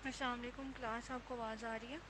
अस्सलाम वालेकुम क्लास, आपको आवाज़ आ रही है?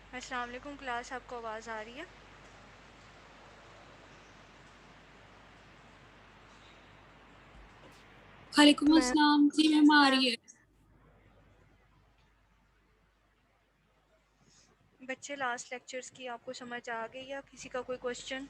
अस्सलाम वालेकुम क्लास, आपको आवाज़ आ रही है? वालेकुम मैं अस्सलाम जी। मैम आ रही है। बच्चे, लास्ट लेक्चर्स की आपको समझ आ गई या किसी का कोई क्वेश्चन?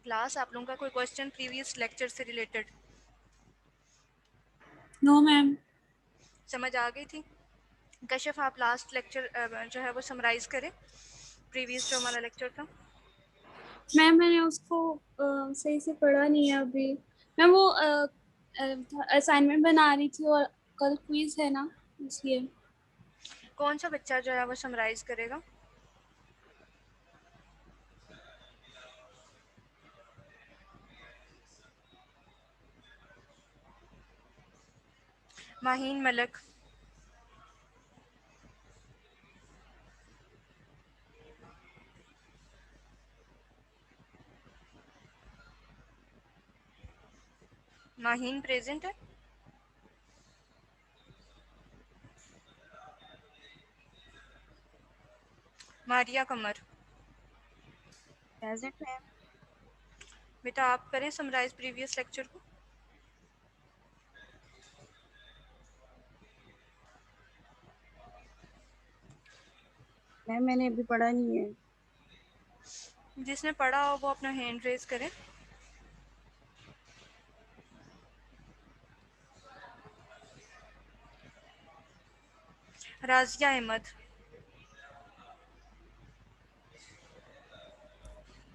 क्लास, आप लोगों का कोई क्वेश्चन प्रीवियस लेक्चर से रिलेटेड नो मैम। समझ आ गई थी? कशिफ, आप लास्ट लेक्चर जो है वो समराइज़ करें, प्रीवियस जो हमारा लेक्चर था। मैम मैंने उसको सही से पढ़ा नहीं है अभी। मैम वो असाइनमेंट बना रही थी और कल क्विज है ना, इसलिए। कौन सा बच्चा जो है वो समराइज़ करेगा? माहीन मलक। माहीन प्रेजेंट है? मारिया कमर। Present ma'am. बेटा, आप करें समराइज़ प्रीवियस लेक्चर को। मैम मैंने अभी पढ़ा नहीं है। जिसने पढ़ा हो वो अपना हैंड रेज करे। राजिया अहमद।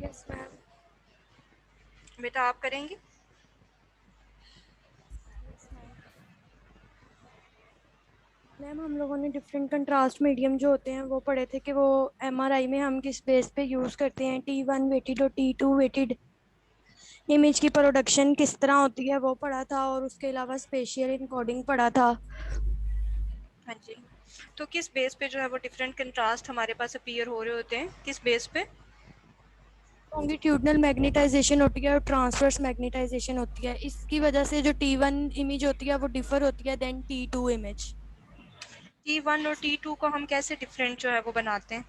Yes ma'am. बेटा, आप करेंगी? Yes ma'am. मैम, हम लोगों ने डिफरेंट कंट्रास्ट मीडियम जो होते हैं वो पढ़े थे कि वो एमआरआई में हम किस बेस पे यूज़ करते हैं। T1 वेटेड और T2 वेटेड इमेज की प्रोडक्शन किस तरह होती है वो पढ़ा था, और उसके अलावा स्पेशियल इनकोडिंग पढ़ा था। हाँ जी। तो किस बेस पे जो है वो डिफरेंट कंट्रास्ट हमारे पास अपीयर हो रहे होते हैं, किस बेस पे? लॉन्गिट्यूडनल मैग्नेटाइजेशन होती है और ट्रांसवर्स मैग्नेटाइजेशन होती है। इसकी वजह से जो T1 इमेज होती है वो डिफर होती है देन T2 इमेज। T1 और T2 को हम कैसे डिफरेंट जो है वो बनाते हैं?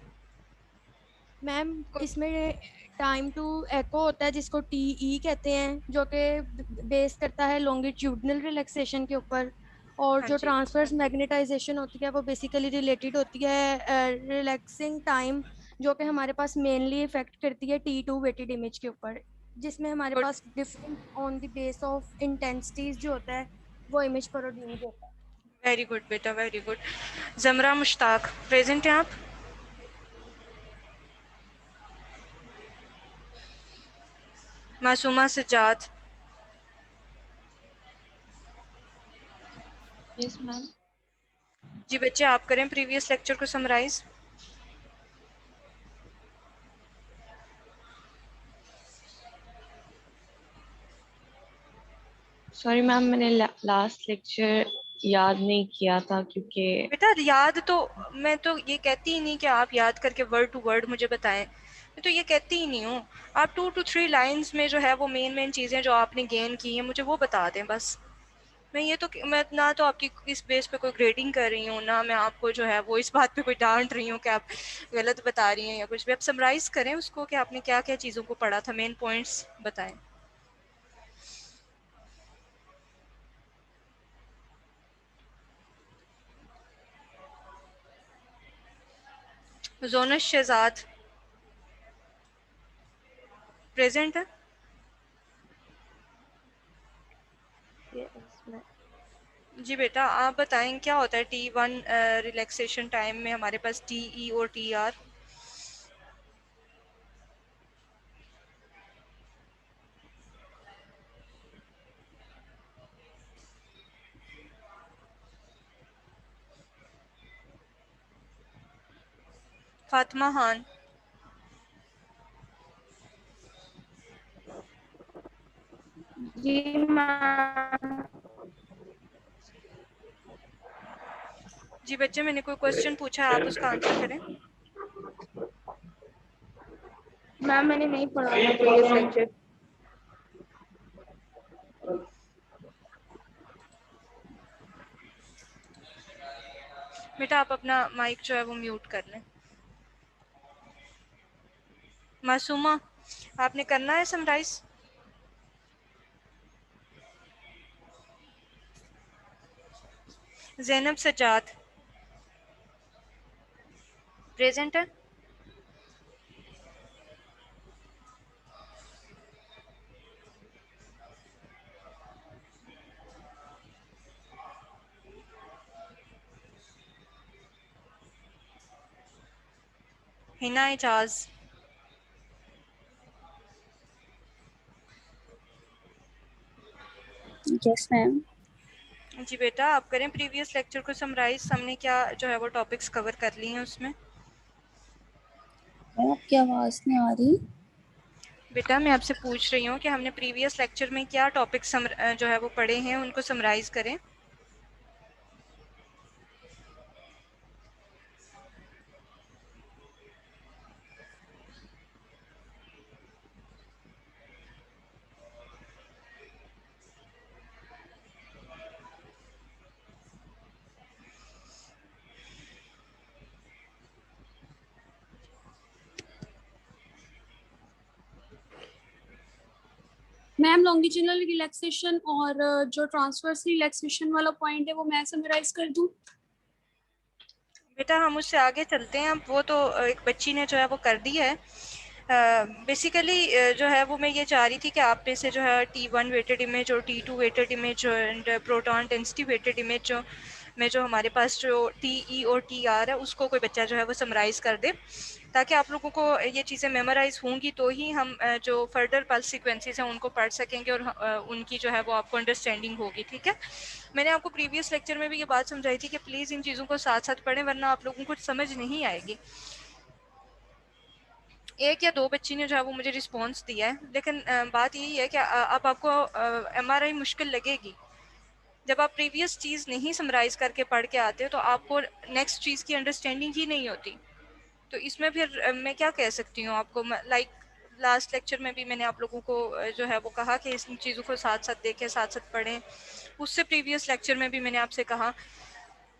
मैम इसमें टाइम टू एको होता है जिसको TE कहते हैं, जो कि बेस करता है लॉन्गिट्यूडनल रिलैक्सेशन के ऊपर। और हाँ जो जी। ट्रांसवर्स मैग्नेटाइजेशन होती है वो बेसिकली रिलेटेड होती है रिलैक्सिंग टाइम, जो कि हमारे पास मेनली इफेक्ट करती है T2 वेटेड इमेज के ऊपर, जिसमें हमारे गुड, पास different on the base of intensities जो होता है वो इमेज प्रोड्यूस होता है। वेरी गुड बेटा, very good. Zamra Mushtaq present हैं आप? मासूमा सज्जाद। Yes ma'am. जी बच्चे, आप करें प्रीवियस लेक्चर को समराइज। सॉरी मैम, मैंने लास्ट लेक्चर याद नहीं किया था क्योंकि बेटा याद तो, मैं तो ये कहती ही नहीं कि आप याद करके वर्ड टू वर्ड मुझे बताएं, मैं तो ये कहती ही नहीं हूँ। आप 2 to 3 लाइंस में जो है वो मेन मेन चीज़ें जो आपने गेन की हैं मुझे वो बता दें बस। मैं ये तो, मैं ना तो आपकी इस बेस पे कोई ग्रेडिंग कर रही हूँ, ना मैं आपको जो है वो इस बात पे कोई डांट रही हूँ कि आप गलत बता रही हैं या कुछ भी। आप समराइज करें उसको कि आपने क्या क्या चीज़ों को पढ़ा था, मेन पॉइंट्स बताएं। जोनस शहजाद प्रेजेंट है? Yes ma'am. जी बेटा, आप बताएं क्या होता है T1 रिलैक्सेशन टाइम में हमारे पास TE और TR। फातिमा खान। जी मैम। जी बच्चे, मैंने कोई क्वेश्चन पूछा है, आप उसका आंसर करें। मैम मैंने नहीं पढ़ा था प्रीवियस लेक्चर। बेटा आप अपना माइक जो है वो म्यूट कर लें। मासूमा, आपने करना है समराइज। जैनब सज्जाद प्रेजेंट है? हिना एजाज। Yes ma'am. जी बेटा, आप करें प्रीवियस लेक्चर को समराइज। हमने क्या जो है वो टॉपिक्स कवर कर लिए हैं उसमें। आपकी आवाज नहीं आ रही। बेटा मैं आपसे पूछ रही हूँ कि हमने प्रीवियस लेक्चर में क्या टॉपिक्स जो है वो पढ़े हैं, उनको समराइज करें। मैम लॉन्गिट्यूडनल रिलैक्सेशन और जो ट्रांसवर्स रिलैक्सेशन वाला पॉइंट है वो मैं समराइज कर दूं। बेटा हम उससे आगे चलते हैं। अब वो तो एक बच्ची ने जो है वो कर दी है। बेसिकली जो है वो मैं ये चाह रही थी कि आप में से जो है T1 वेटेड इमेज और T2 weighted image and proton density weighted image जो में जो हमारे पास जो TE और TR है उसको कोई बच्चा जो है वो समराइज़ कर दे, ताकि आप लोगों को ये चीज़ें मेमोराइज होंगी तो ही हम जो फर्दर पल्स सीक्वेंसेस हैं उनको पढ़ सकेंगे और उनकी जो है वो आपको अंडरस्टैंडिंग होगी। ठीक है, मैंने आपको प्रीवियस लेक्चर में भी ये बात समझाई थी कि प्लीज़ इन चीज़ों को साथ साथ पढ़ें वरना आप लोगों को समझ नहीं आएगी। एक या दो बच्ची ने जो है वो मुझे रिस्पॉन्स दिया है, लेकिन बात यही है कि अब आपको MRI मुश्किल लगेगी। जब आप प्रीवियस चीज़ नहीं समराइज करके पढ़ के आते हो तो आपको नेक्स्ट चीज़ की अंडरस्टैंडिंग ही नहीं होती। तो इसमें फिर मैं क्या कह सकती हूँ आपको, लाइक लास्ट लेक्चर में भी मैंने आप लोगों को जो है वो कहा कि इन चीज़ों को साथ साथ देखें, साथ साथ पढ़ें। उससे प्रीवियस लेक्चर में भी मैंने आपसे कहा।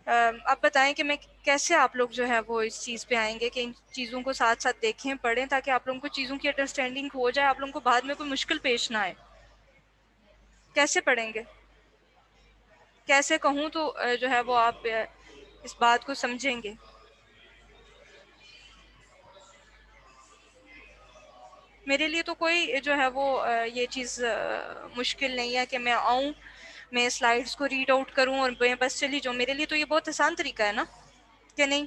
आप बताएं कि मैं कैसे आप लोग जो है वो इस चीज़ पे आएंगे कि इन चीज़ों को साथ साथ देखें, पढ़ें, ताकि आप लोगों को चीज़ों की अंडरस्टैंडिंग हो जाए, आप लोगों को बाद में कोई मुश्किल पेश ना आए। कैसे पढ़ेंगे, कैसे कहूँ तो जो है वो आप इस बात को समझेंगे। मेरे लिए तो कोई जो है वो ये चीज़ मुश्किल नहीं है कि मैं आऊँ, मैं स्लाइड्स को रीड आउट करूँ और मैं बस चली जाऊँ। मेरे लिए तो ये बहुत आसान तरीका है ना, कि नहीं?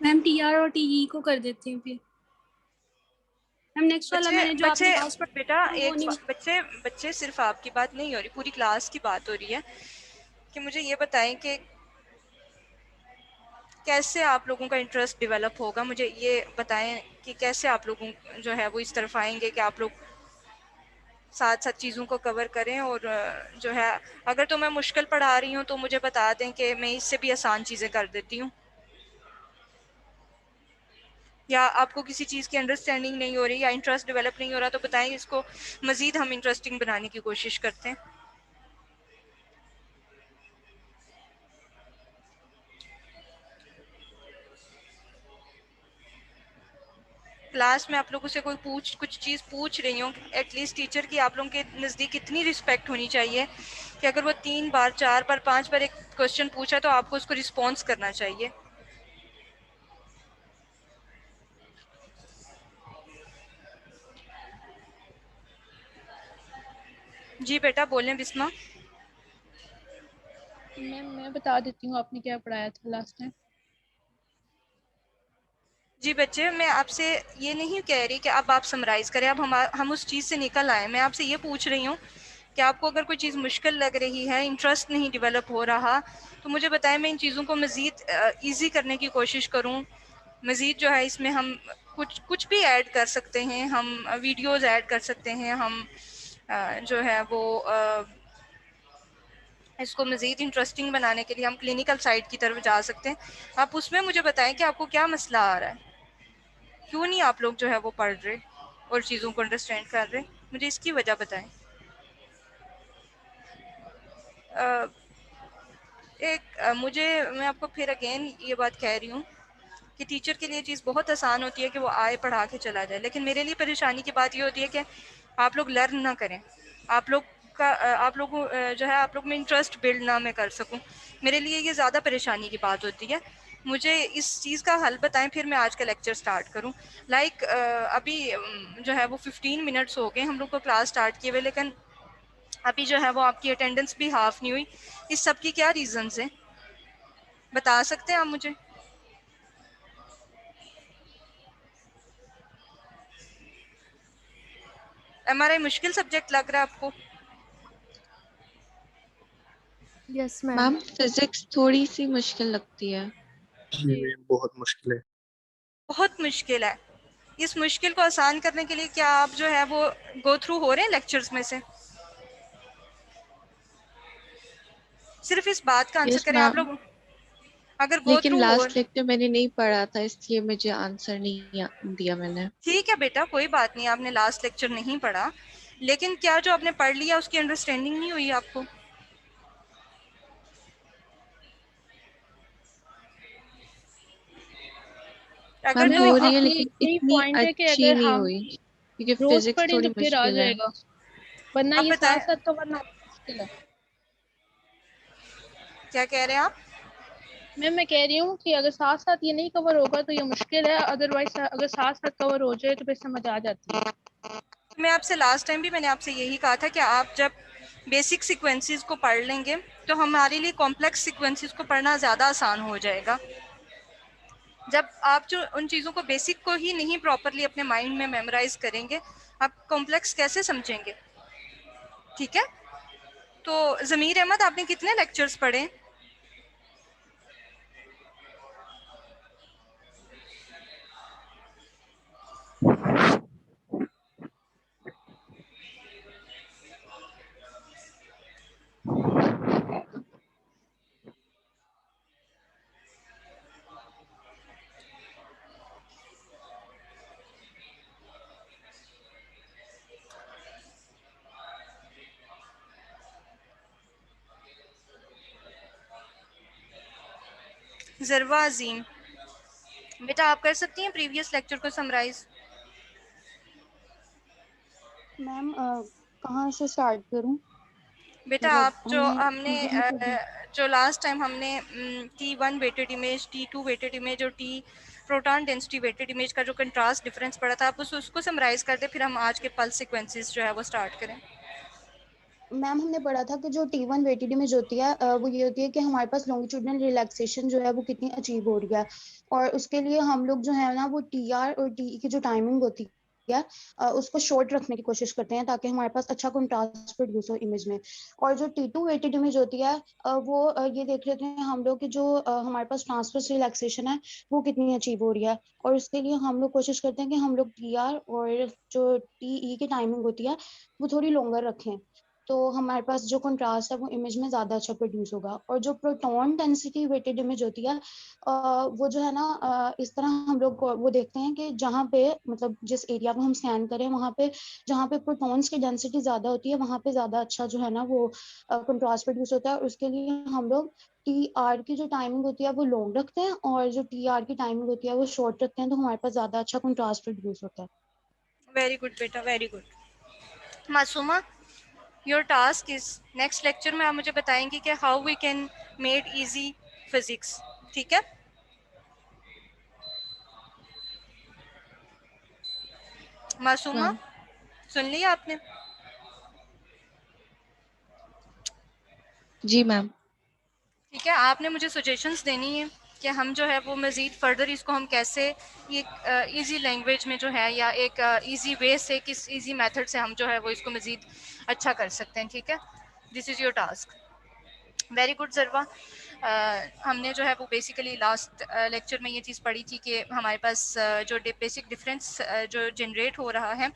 मैम टीआर और टीई को कर देते हैं फिर। मैम नेक्स्ट वाला बच्चे मैंने जो आपने बच्चे लास्ट बेटा पढ़ा वो एक नहीं। बच्चे बच्चे सिर्फ आपकी बात नहीं हो रही, पूरी क्लास की बात हो रही है कि मुझे ये बताएं कि कैसे आप लोगों का इंटरेस्ट डेवलप होगा। मुझे ये बताएं कि कैसे आप लोगों जो है वो इस तरफ आएंगे कि आप लोग साथ साथ चीज़ों को कवर करें। और जो है अगर तो मैं मुश्किल पढ़ा रही हूँ तो मुझे बता दें कि मैं इससे भी आसान चीज़ें कर देती हूँ, या आपको किसी चीज़ की अंडरस्टैंडिंग नहीं हो रही या इंटरेस्ट डेवलप नहीं हो रहा तो बताएं, इसको मज़ीद हम इंटरेस्टिंग बनाने की कोशिश करते हैं। क्लास में आप लोगों से कोई कुछ चीज़ पूछ रही हूँ, एटलीस्ट टीचर की आप लोगों के नज़दीक इतनी रिस्पेक्ट होनी चाहिए कि अगर वो 3 बार 4 बार 5 बार एक क्वेश्चन पूछा तो आपको उसको रिस्पॉन्स करना चाहिए। जी बेटा बोलें बिस्मा। मैम मैं बता देती हूँ आपने क्या पढ़ाया था लास्ट टाइम। जी बच्चे, मैं आपसे ये नहीं कह रही कि अब आप समराइज करें, अब हम उस चीज़ से निकल आए। मैं आपसे ये पूछ रही हूँ कि आपको अगर कोई चीज़ मुश्किल लग रही है, इंटरेस्ट नहीं डेवलप हो रहा, तो मुझे बताएं, मैं इन चीज़ों को मज़ीद ईजी करने की कोशिश करूँ। मज़ीद जो है इसमें हम कुछ कुछ भी ऐड कर सकते हैं, हम वीडियोज़ ऐड कर सकते हैं, हम जो है वो इसको मज़ीद इंटरेस्टिंग बनाने के लिए हम क्लिनिकल साइड की तरफ जा सकते हैं। आप उसमें मुझे बताएं कि आपको क्या मसला आ रहा है, क्यों नहीं आप लोग जो है वो पढ़ रहे और चीज़ों को अंडरस्टैंड कर रहे। मुझे इसकी वजह बताएं। मुझे मैं आपको फिर अगेन ये बात कह रही हूँ कि टीचर के लिए चीज़ बहुत आसान होती है कि वो आए पढ़ा के चला जाए, लेकिन मेरे लिए परेशानी की बात ये होती है कि आप लोग लर्न ना करें, आप लोग आप लोगों जो है आप लोग में इंटरेस्ट बिल्ड ना मैं कर सकूं। मेरे लिए ये ज़्यादा परेशानी की बात होती है। मुझे इस चीज़ का हल बताएं, फिर मैं आज का लेक्चर स्टार्ट करूं। अभी जो है वो 15 मिनट्स हो गए हम लोग को क्लास स्टार्ट किए हुए, लेकिन अभी जो है वो आपकी अटेंडेंस भी हाफ नहीं हुई। इस सब की क्या रीजंस हैं, बता सकते हैं आप मुझे? एमआरआई मुश्किल सब्जेक्ट लग रहा है आपको? Yes ma'am. मैम फिजिक्स थोड़ी सी मुश्किल लगती है। जी मैम बहुत मुश्किल है। बहुत मुश्किल है। इस मुश्किल को आसान करने के लिए क्या आप जो है वो गो थ्रू हो रहे हैं लेक्चर्स में से? सिर्फ इस बात का आंसर यस करें आप मैम, लोग, अगर गो लेकिन थ्रू हो। लास्ट लेक्चर मैंने नहीं पढ़ा था इसलिए मुझे आंसर नहीं दिया मैंने। ठीक है बेटा, कोई बात नहीं, आपने लास्ट लेक्चर नहीं पढ़ा, लेकिन क्या जो आपने पढ़ लिया उसकी अंडरस्टैंडिंग नहीं हुई आपको? अगर मैम मैम तो हो रही है यही लेकिन यही इतनी पॉइंट है कि अच्छी अगर नहीं हम हुई क्योंकि रोज फिजिक्स पढ़ें तो थोड़ी फिर आ मुश्किल है। जाएगा, वरना अब ये साथ बताएं, साथ कवर ना होना मुश्किल है। क्या कह रहे हैं आप? मैम मैं कह रही हूँ कि अगर साथ साथ ये नहीं कवर होगा तो ये मुश्किल है, अदरवाइज अगर साथ साथ कवर हो जाए तो फिर समझ आ जाती है। मैं आपसे लास्ट टाइम भी मैंने आपसे यही कहा था कि आप जब बेसिक सीक्वेंसेस को पढ़ लेंगे तो हमारे लिए कॉम्प्लेक्स सीक्वेंसेस को पढ़ना ज़्यादा आसान हो जाएगा। जब आप जो उन चीज़ों को बेसिक को ही नहीं प्रॉपरली अपने माइंड में मेमोराइज करेंगे, आप कॉम्प्लेक्स कैसे समझेंगे? ठीक है। तो ज़मीर अहमद, आपने कितने लेक्चर्स पढ़े? ज़रवा अजीम, बेटा आप कर सकती हैं प्रीवियस लेक्चर को समराइज़? मैम कहाँ से स्टार्ट करूँ? बेटा मतलब आप जो हमें हमने T1 से भी जो लास्ट टाइम हमने T1 weighted image, T2 weighted image और T proton density weighted image का जो कंट्रास्ट डिफरेंस पड़ा था, आप उसको समराइज़ कर दे, फिर हम आज के पल्स सीक्वेंसेस जो है वो स्टार्ट करें। मैम हमने पढ़ा था कि जो T1 वेटेड इमेज होती है वो ये होती है कि हमारे पास लॉन्गिट्यूडनल रिलैक्सेशन जो है वो कितनी अचीव हो रही है, और उसके लिए हम लोग जो है ना वो TR और TE की जो टाइमिंग होती है उसको शॉर्ट रखने की कोशिश करते हैं ताकि हमारे पास अच्छा कंट्रास्ट प्रोड्यूस हो इमेज में। और जो T2 वेटेड इमेज होती है वो ये देख लेते हैं हम लोग कि जो हमारे पास ट्रांसवर्स रिलैक्सेशन है वो कितनी अचीव हो रही है, और उसके लिए हम लोग कोशिश करते हैं कि हम लोग TR और जो TE की टाइमिंग होती है वो थोड़ी लॉन्गर रखें, तो हमारे पास जो कंट्रास्ट है वो इमेज में ज़्यादा अच्छा प्रोड्यूस होगा। और जो प्रोटॉन डेंसिटी वेटेड इमेज होती है वो जो है ना इस तरह हम लोग वो देखते हैं कि जहाँ पे मतलब जिस एरिया को हम स्कैन करें वहाँ पे जहाँ पे प्रोटॉन्स की डेंसिटी ज़्यादा होती है वहाँ पे ज़्यादा अच्छा जो है ना वो कंट्रास्ट प्रोड्यूस होता है, और उसके लिए हम लोग TR की जो टाइमिंग होती है वो लॉन्ग रखते हैं और जो TR की टाइमिंग होती है वो शॉर्ट रखते हैं, तो हमारे पास ज़्यादा अच्छा कंट्रास्ट प्रोड्यूस होता है। वेरी गुड बेटा, very good. Masooma, your task is next lecture में आप मुझे बताएंगी कि how we can made easy physics, ठीक है? मासूमा, मैम। सुन लिया आपने? जी मैम। ठीक है, आपने मुझे सजेशंस देनी है कि हम जो है वो मज़ीद फर्दर इसको हम कैसे एक इजी लैंग्वेज में जो है या एक इजी वे से किस इजी मेथड से हम जो है वो इसको मज़ीद अच्छा कर सकते हैं, ठीक है? This is your task. Very good Zarwa. हमने जो है वो बेसिकली लास्ट लेक्चर में ये चीज़ पढ़ी थी कि हमारे पास जो बेसिक डिफरेंस जो जनरेट हो रहा है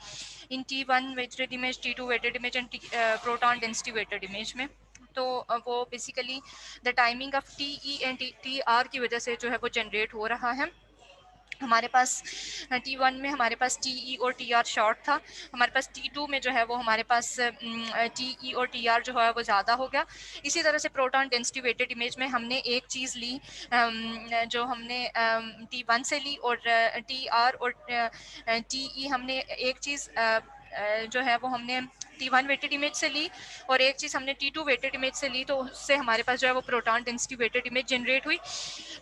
in T1 weighted image, T2 weighted image and proton density weighted image में, तो वो basically the timing of TE and TR की वजह से जो है वो जनरेट हो रहा है। हमारे पास T1 में हमारे पास TE और TR शॉर्ट था, हमारे पास T2 में जो है वो हमारे पास TE और TR जो है वो ज़्यादा हो गया। इसी तरह से प्रोटॉन डेंसिटी वेटेड इमेज में हमने एक चीज़ ली जो हमने T1 से ली, और TR और TE हमने एक चीज़ जो है वो हमने T1 वेटेड इमेज से ली, और एक चीज़ हमने T2 वेटेड इमेज से ली, तो उससे हमारे पास जो है वो proton density weighted image generate हुई,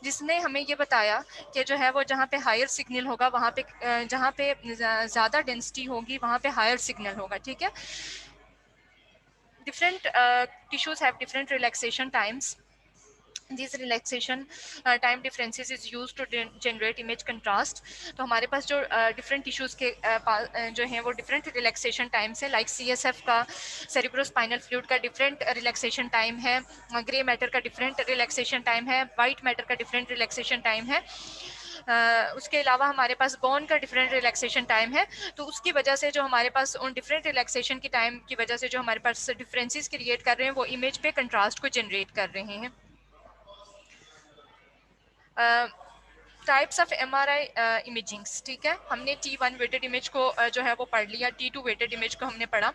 जिसने हमें ये बताया कि जो है वो जहाँ पे हायर सिग्नल होगा वहाँ पे जहाँ पे ज़्यादा डेंसिटी होगी वहाँ पे हायर सिग्नल होगा, ठीक है? Different tissues have different relaxation times. These relaxation time differences is used to generate image contrast। तो हमारे पास जो डिफरेंट टिश्यूज़ के जो हैं वो डिफरेंट रिलैक्सेशन टाइम्स है, लाइक CSF का, सेरिब्रोस्पाइनल फ्लूइड का डिफरेंट रिलैक्सेशन टाइम है, ग्रे मैटर का डिफरेंट रिलैक्सेशन टाइम है, वाइट मैटर का डिफरेंट रिलैक्सेशन टाइम है। उसके अलावा हमारे पास बोन का डिफरेंट रिलैक्सेशन टाइम है। तो उसकी वजह से जो हमारे पास उन डिफरेंट रिलैक्सेशन की टाइम की वजह से जो हमारे पास डिफरेंसेस क्रिएट कर रहे हैं वो इमेज पे कंट्रास्ट को जनरेट कर रहे हैं। टाइप्स ऑफ MRI इमेजिंग्स, ठीक है? हमने T1 वेटेड इमेज को जो है वो पढ़ लिया, T2 वेटेड इमेज को हमने पढ़ा।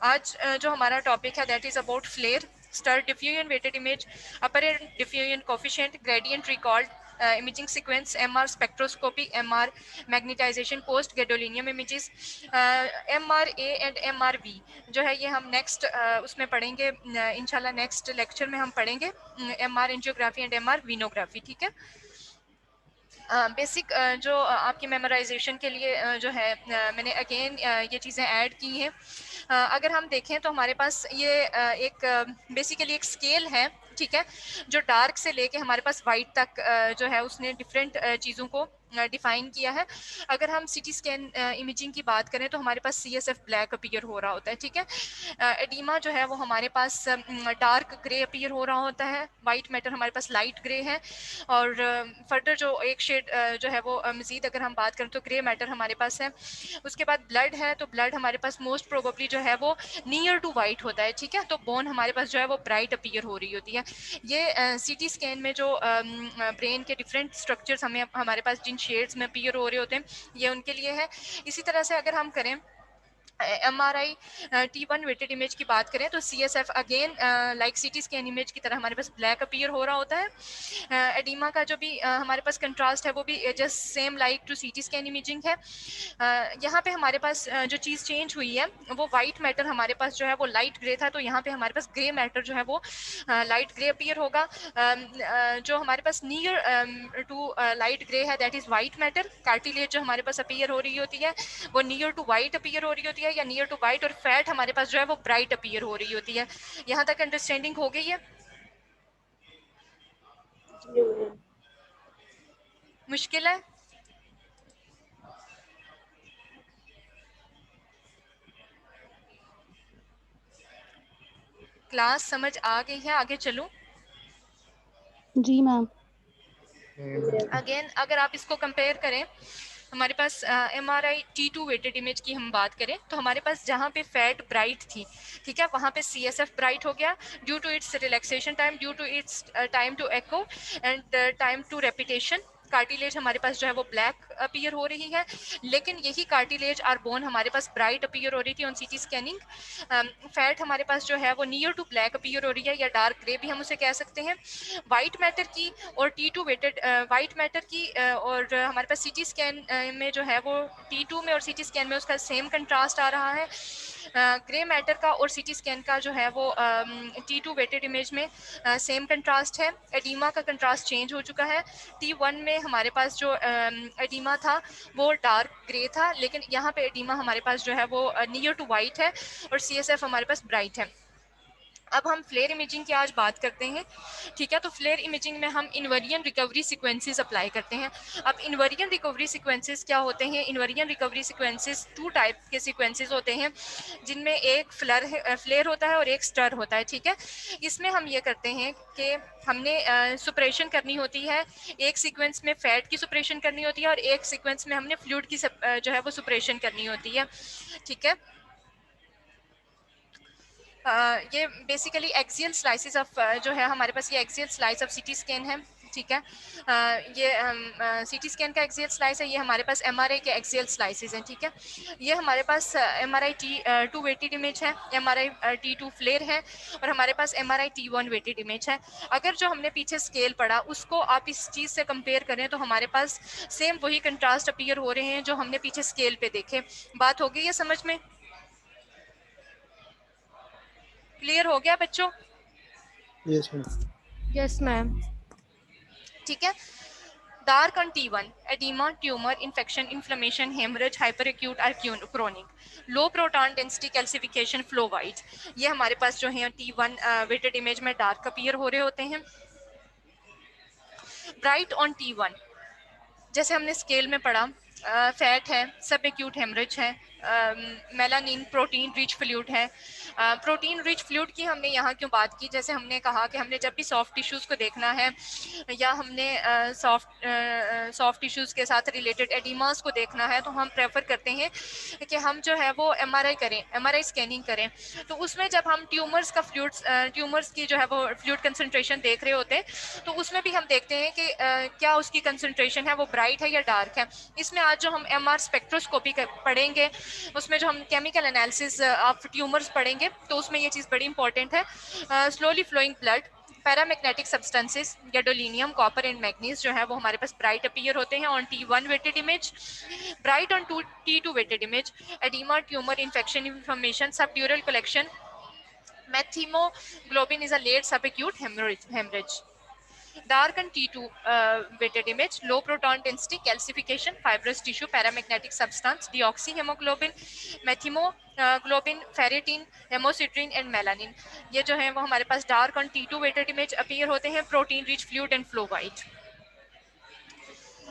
आज जो हमारा टॉपिक है that is about FLAIR, STIR diffusion weighted image, apparent diffusion coefficient, gradient recalled imaging sequence, MR spectroscopy, MR magnetization, post gadolinium images, MRA and MRV जो है ये हम नेक्स्ट उसमें पढ़ेंगे इंशाल्लाह, नेक्स्ट लेक्चर में हम पढ़ेंगे MR angiography and MR venography, ठीक है? बेसिक जो आपकी मेमोराइजेशन के लिए जो है मैंने अगेन ये चीज़ें ऐड की हैं। अगर हम देखें तो हमारे पास ये एक बेसिकली एक स्केल है, ठीक है, जो डार्क से लेके हमारे पास वाइट तक जो है उसने डिफरेंट चीज़ों को डिफाइन किया है। अगर हम CT स्कैन इमेजिंग की बात करें तो हमारे पास CSF ब्लैक अपीयर हो रहा होता है, ठीक है? एडीमा जो है वो हमारे पास डार्क ग्रे अपीयर हो रहा होता है, वाइट मैटर हमारे पास लाइट ग्रे है, और फर्दर जो एक शेड जो है वो मज़ीद अगर हम बात करें तो ग्रे मैटर हमारे पास है। उसके बाद ब्लड है, तो ब्लड हमारे पास मोस्ट प्रोबेबली जो है वो नियर टू वाइट होता है, ठीक है? तो बोन हमारे पास जो है वो ब्राइट अपीयर हो रही होती है। ये CT स्कैन में जो ब्रेन के डिफरेंट स्ट्रक्चर्स हमें हमारे पास जिन शेड्स में अपीयर हो रहे होते हैं ये उनके लिए है। इसी तरह से अगर हम करें MRI T1 वेटेड इमेज की बात करें तो CSF again like CT scan image की तरह हमारे पास ब्लैक अपीयर हो रहा होता है। एडिमा का जो भी हमारे पास कंट्रास्ट है वो भी just same like to CT scan imaging है। यहाँ पे हमारे पास जो चीज़ चेंज हुई है वो वाइट मैटर हमारे पास जो है वो लाइट ग्रे था, तो यहाँ पे हमारे पास ग्रे मैटर जो है वो लाइट ग्रे अपीयर होगा। जो हमारे पास नियर टू लाइट ग्रे है that is white matter. Cartilage जो हमारे पास अपीयर हो रही होती है वो नियर टू वाइट अपीयर हो रही होती है या नियर टू वाइट, और फैट हमारे पास जो है वो ब्राइट अपीयर हो रही होती है। यहाँ तक अंडरस्टैंडिंग हो गई है? मुश्किल है? क्लास समझ आ गई है? आगे चलूं? जी मैम। अगेन अगर आप इसको कंपेयर करें, हमारे पास MRI T2 वेटेड इमेज की हम बात करें तो हमारे पास जहाँ पे फैट ब्राइट थी, ठीक है, वहाँ पे CSF ब्राइट हो गया due to its relaxation time, due to its time to echo and time to repetition. Cartilage हमारे पास जो है वो ब्लैक अपीयर हो रही है, लेकिन यही कार्टिलेज और बोन हमारे पास ब्राइट अपीयर हो रही थी ऑन CT स्कैनिंग। फैट हमारे पास जो है वो नियर टू ब्लैक अपीयर हो रही है या डार्क ग्रे भी हम उसे कह सकते हैं। वाइट मैटर की और T2 वेटेड वाइट मैटर की और हमारे पास CT स्कैन में जो है वो T2 में और CT स्कैन में उसका सेम कंट्रास्ट आ रहा है। ग्रे मैटर का और CT स्कैन का जो है वो T2 वेटेड इमेज में सेम कंट्रास्ट है। एडिमा का कंट्रास्ट चेंज हो चुका है। T1 में हमारे पास जो एडिमा था वो डार्क ग्रे था, लेकिन यहाँ पे एडिमा हमारे पास जो है वो नियर टू वाइट है और CSF हमारे पास ब्राइट है। अब हम फ्लेयर इमेजिंग की आज बात करते हैं, ठीक है। तो फ्लेयर इमेजिंग में हम इन्वेरिएंट रिकवरी सीक्वेंसेस अप्लाई करते हैं। अब इन्वेरिएंट रिकवरी सीक्वेंसेस क्या होते हैं? इन्वेरिएंट रिकवरी सीक्वेंसेस 2 टाइप के सीक्वेंसेस होते हैं, जिनमें एक फ्लेयर होता है और एक स्टर होता है, ठीक है। इसमें हम ये करते हैं कि हमने सुप्रेशन करनी होती है। एक सीक्वेंस में फैट की सुप्रेशन करनी होती है और एक सीक्वेंस में हमने फ्लूइड की जो है वो सुप्रेशन करनी होती है, ठीक है। ये बेसिकली एक्सियल स्लाइसिस ऑफ जो है हमारे पास ये axial slice of CT scan है, ठीक है। ये CT स्कैन का एक्सियल स्लाइस है, ये हमारे पास MRI के एक्सियल स्लाइसिस हैं, ठीक है। ये हमारे पास MRI T2 वेटेड इमेज है, MRI T2 फ्लेयर है और हमारे पास MRI T1 वेटेड इमेज है। अगर जो हमने पीछे स्केल पढ़ा उसको आप इस चीज़ से कंपेयर करें तो हमारे पास सेम वही कंट्रास्ट अपीयर हो रहे हैं जो हमने पीछे स्केल पे देखे। बात हो गई है समझ में? क्लियर हो गया बच्चों? Yes ma'am. Yes ma'am. ठीक है। Dark on T1 oedema, tumour, infection, inflammation, haemorrhage, hyper acute और chronic. Low proton density, calcification, flow white. ये हमारे पास जो है T1 वेटेड इमेज में डार्क अपीयर हो रहे होते हैं। ब्राइट ऑन T1 जैसे हमने स्केल में पढ़ा, फैट है, सब एक्यूट हेमरेज है, मेलानिन प्रोटीन रिच फ्लूइड है। प्रोटीन रिच फ्लूइड की हमने यहाँ क्यों बात की? जैसे हमने कहा कि हमने जब भी सॉफ्ट टिश्यूज़ को देखना है या हमने सॉफ्ट टिश्यूज़ के साथ रिलेटेड एडिमास को देखना है तो हम प्रेफर करते हैं कि हम जो है वो MRI करें, MRI स्कैनिंग करें। तो उसमें जब हम ट्यूमर्स की जो है वो फ्लूइड कंसनट्रेशन देख रहे होते हैं तो उसमें भी हम देखते हैं कि क्या उसकी कंसनट्रेशन है वो ब्राइट है या डार्क है। इसमें आज जो हम MR स्पेक्ट्रोस्कोपी पढ़ेंगे उसमें जो हम केमिकल एनालिसिस ऑफ ट्यूमर्स पढ़ेंगे तो उसमें ये चीज़ बड़ी इंपॉर्टेंट है। Slowly flowing blood, paramagnetic substances, gadolinium, copper and manganese जो है वो हमारे पास ब्राइट अपीयर होते हैं on T1 weighted image. Bright on T2 weighted image, oedema, tumour, infection, inflammation, subdural collection, methaemoglobin is a late subacute haemorrhage. Dark and T2 weighted image, low proton density, calcification, fibrous tissue, paramagnetic substance, deoxyhemoglobin, methaemoglobin, ferritin, haemosiderin and melanin. ये जो है वो हमारे पास dark और T2 weighted image appear होते हैं। Protein rich fluid and flow white.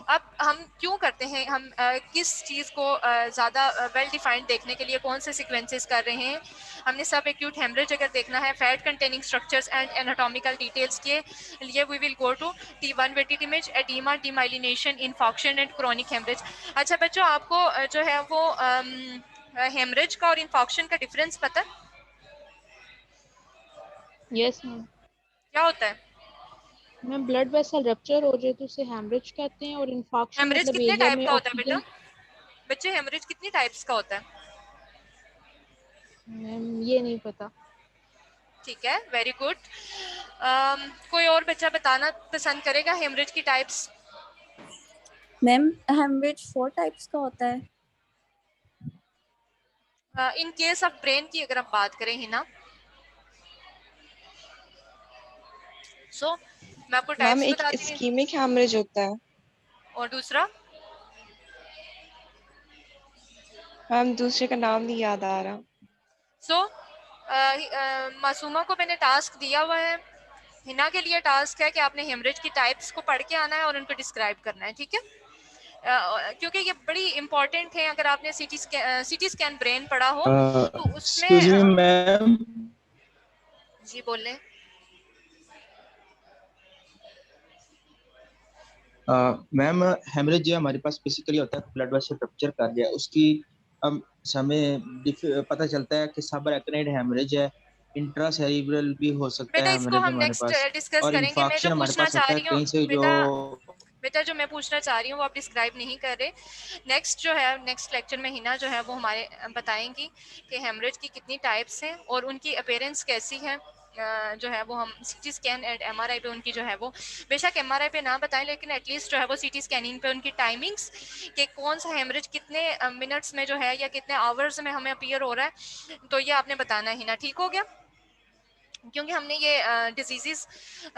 अब हम क्यों करते हैं, हम किस चीज़ को ज़्यादा वेल डिफाइंड देखने के लिए कौन से सीक्वेंसेस कर रहे हैं? हमने सब एक्यूट हेमरेज अगर देखना है, fat containing structures and anatomical details के लिए we will go to T1 weighted image, oedema, demyelination, infarction and chronic haemorrhage. अच्छा बच्चों, आपको जो है वो हेमरेज का और इन्फॉक्शन का डिफरेंस पता है? Yes ma'am. क्या होता है? मैम ब्लड वेसल रप्चर हो जाए तो उसे हेमरेज कहते हैं और इन्फॉक्शन हेमरेज मतलब कितने एरिया टाइप में का होता है बेटा? ऑक्सीजन। बच्चे हेमरेज कितनी टाइप्स का होता है? मैम ये नहीं पता। ठीक है, वेरी गुड। कोई और बच्चा बताना पसंद करेगा हेमरेज की टाइप्स? मैम हेमरेज 4 टाइप्स का होता है। इन केस ऑफ ब्रेन की अगर हम बात करें हिना, सो मैं आपको मैम टाइप्स एक बताती हूँ। इस्कीमिक हेमरेज होता है। और दूसरा? मैम दूसरे का नाम नहीं याद आ रहा। सो मासूमा को मैंने टास्क दिया हुआ है, हिना के लिए टास्क है कि आपने हेमरेज की टाइप्स को पढ़ के आना है और उनको डिस्क्राइब करना है, ठीक है? क्योंकि ये बड़ी इंपॉर्टेंट है। अगर आपने सीटी स्कैन ब्रेन पढ़ा हो तो उसमें एक्सक्यूज मी मैम, जी बोलें। मैम हेमरेज जो हमारे पास बेसिकली होता है ब्लड वेसल रप्चर कर गया उसकी हमें पता चलता है कि सब एक्नाइड हेमरेज है। इंट्रासेरिब्रल भी हो सकता बेटा है इसको हेमरेज हम हमारे नेक्स्ट पास, डिस्कस और करेंगे। मैं जो इन्फॉक्शन हमारे पूछना पास चाह होता है रही हूँ कहीं से जो। बेटा जो मैं पूछना चाह रही हूँ वो आप डिस्क्राइब नहीं कर रहे। नेक्स्ट जो है, नेक्स्ट लेक्चर में हिना जो है वो हमारे बताएंगी कि हेमरेज की कितनी टाइप्स हैं और उनकी अपीयरेंस कैसी है। जो है वो हम सीटी स्कैन एंड एमआरआई पे उनकी जो है वो, बेशक एमआरआई पे ना बताएं लेकिन एटलीस्ट जो है वो सीटी स्कैनिंग पे उनकी टाइमिंग्स कि कौन सा हेमरेज कितने मिनट्स में जो है या कितने आवर्स में हमें अपीयर हो रहा है, तो ये आपने बताना है हिना, ठीक हो गया? क्योंकि हमने ये डिजीज़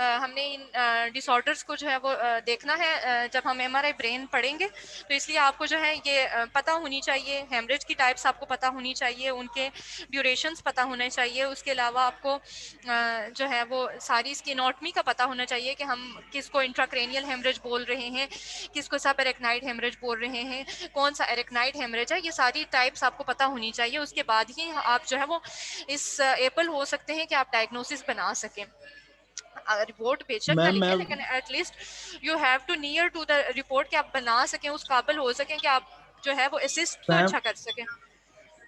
हमने इन डिसऑर्डर्स को जो है वो देखना है जब हम एमआरआई ब्रेन पढ़ेंगे, तो इसलिए आपको जो है ये पता होनी चाहिए। हेमरेज की टाइप्स आपको पता होनी चाहिए, उनके ड्यूरेशंस पता होने चाहिए। उसके अलावा आपको जो है वो सारी इसकी एनाटॉमी का पता होना चाहिए कि हम किसको इंट्राक्रेनियल हेमरेज बोल रहे हैं, किसको सब एरेक्नाइड हेमरेज बोल रहे हैं, कौन सा एरेक्नाइड हेमरेज है। ये सारी टाइप्स आपको पता होनी चाहिए। उसके बाद ही आप जो है वो इस एबल हो सकते हैं कि आप डायग्नोसिस बना सकें। रिपोर्ट बेशक ना मैम मैं लिखें लेकिन at least you have to near to the report कि आप बना सकें, उस काबिल हो सकें कि आप जो है वो असिस्ट तो मैम अच्छा कर सकें।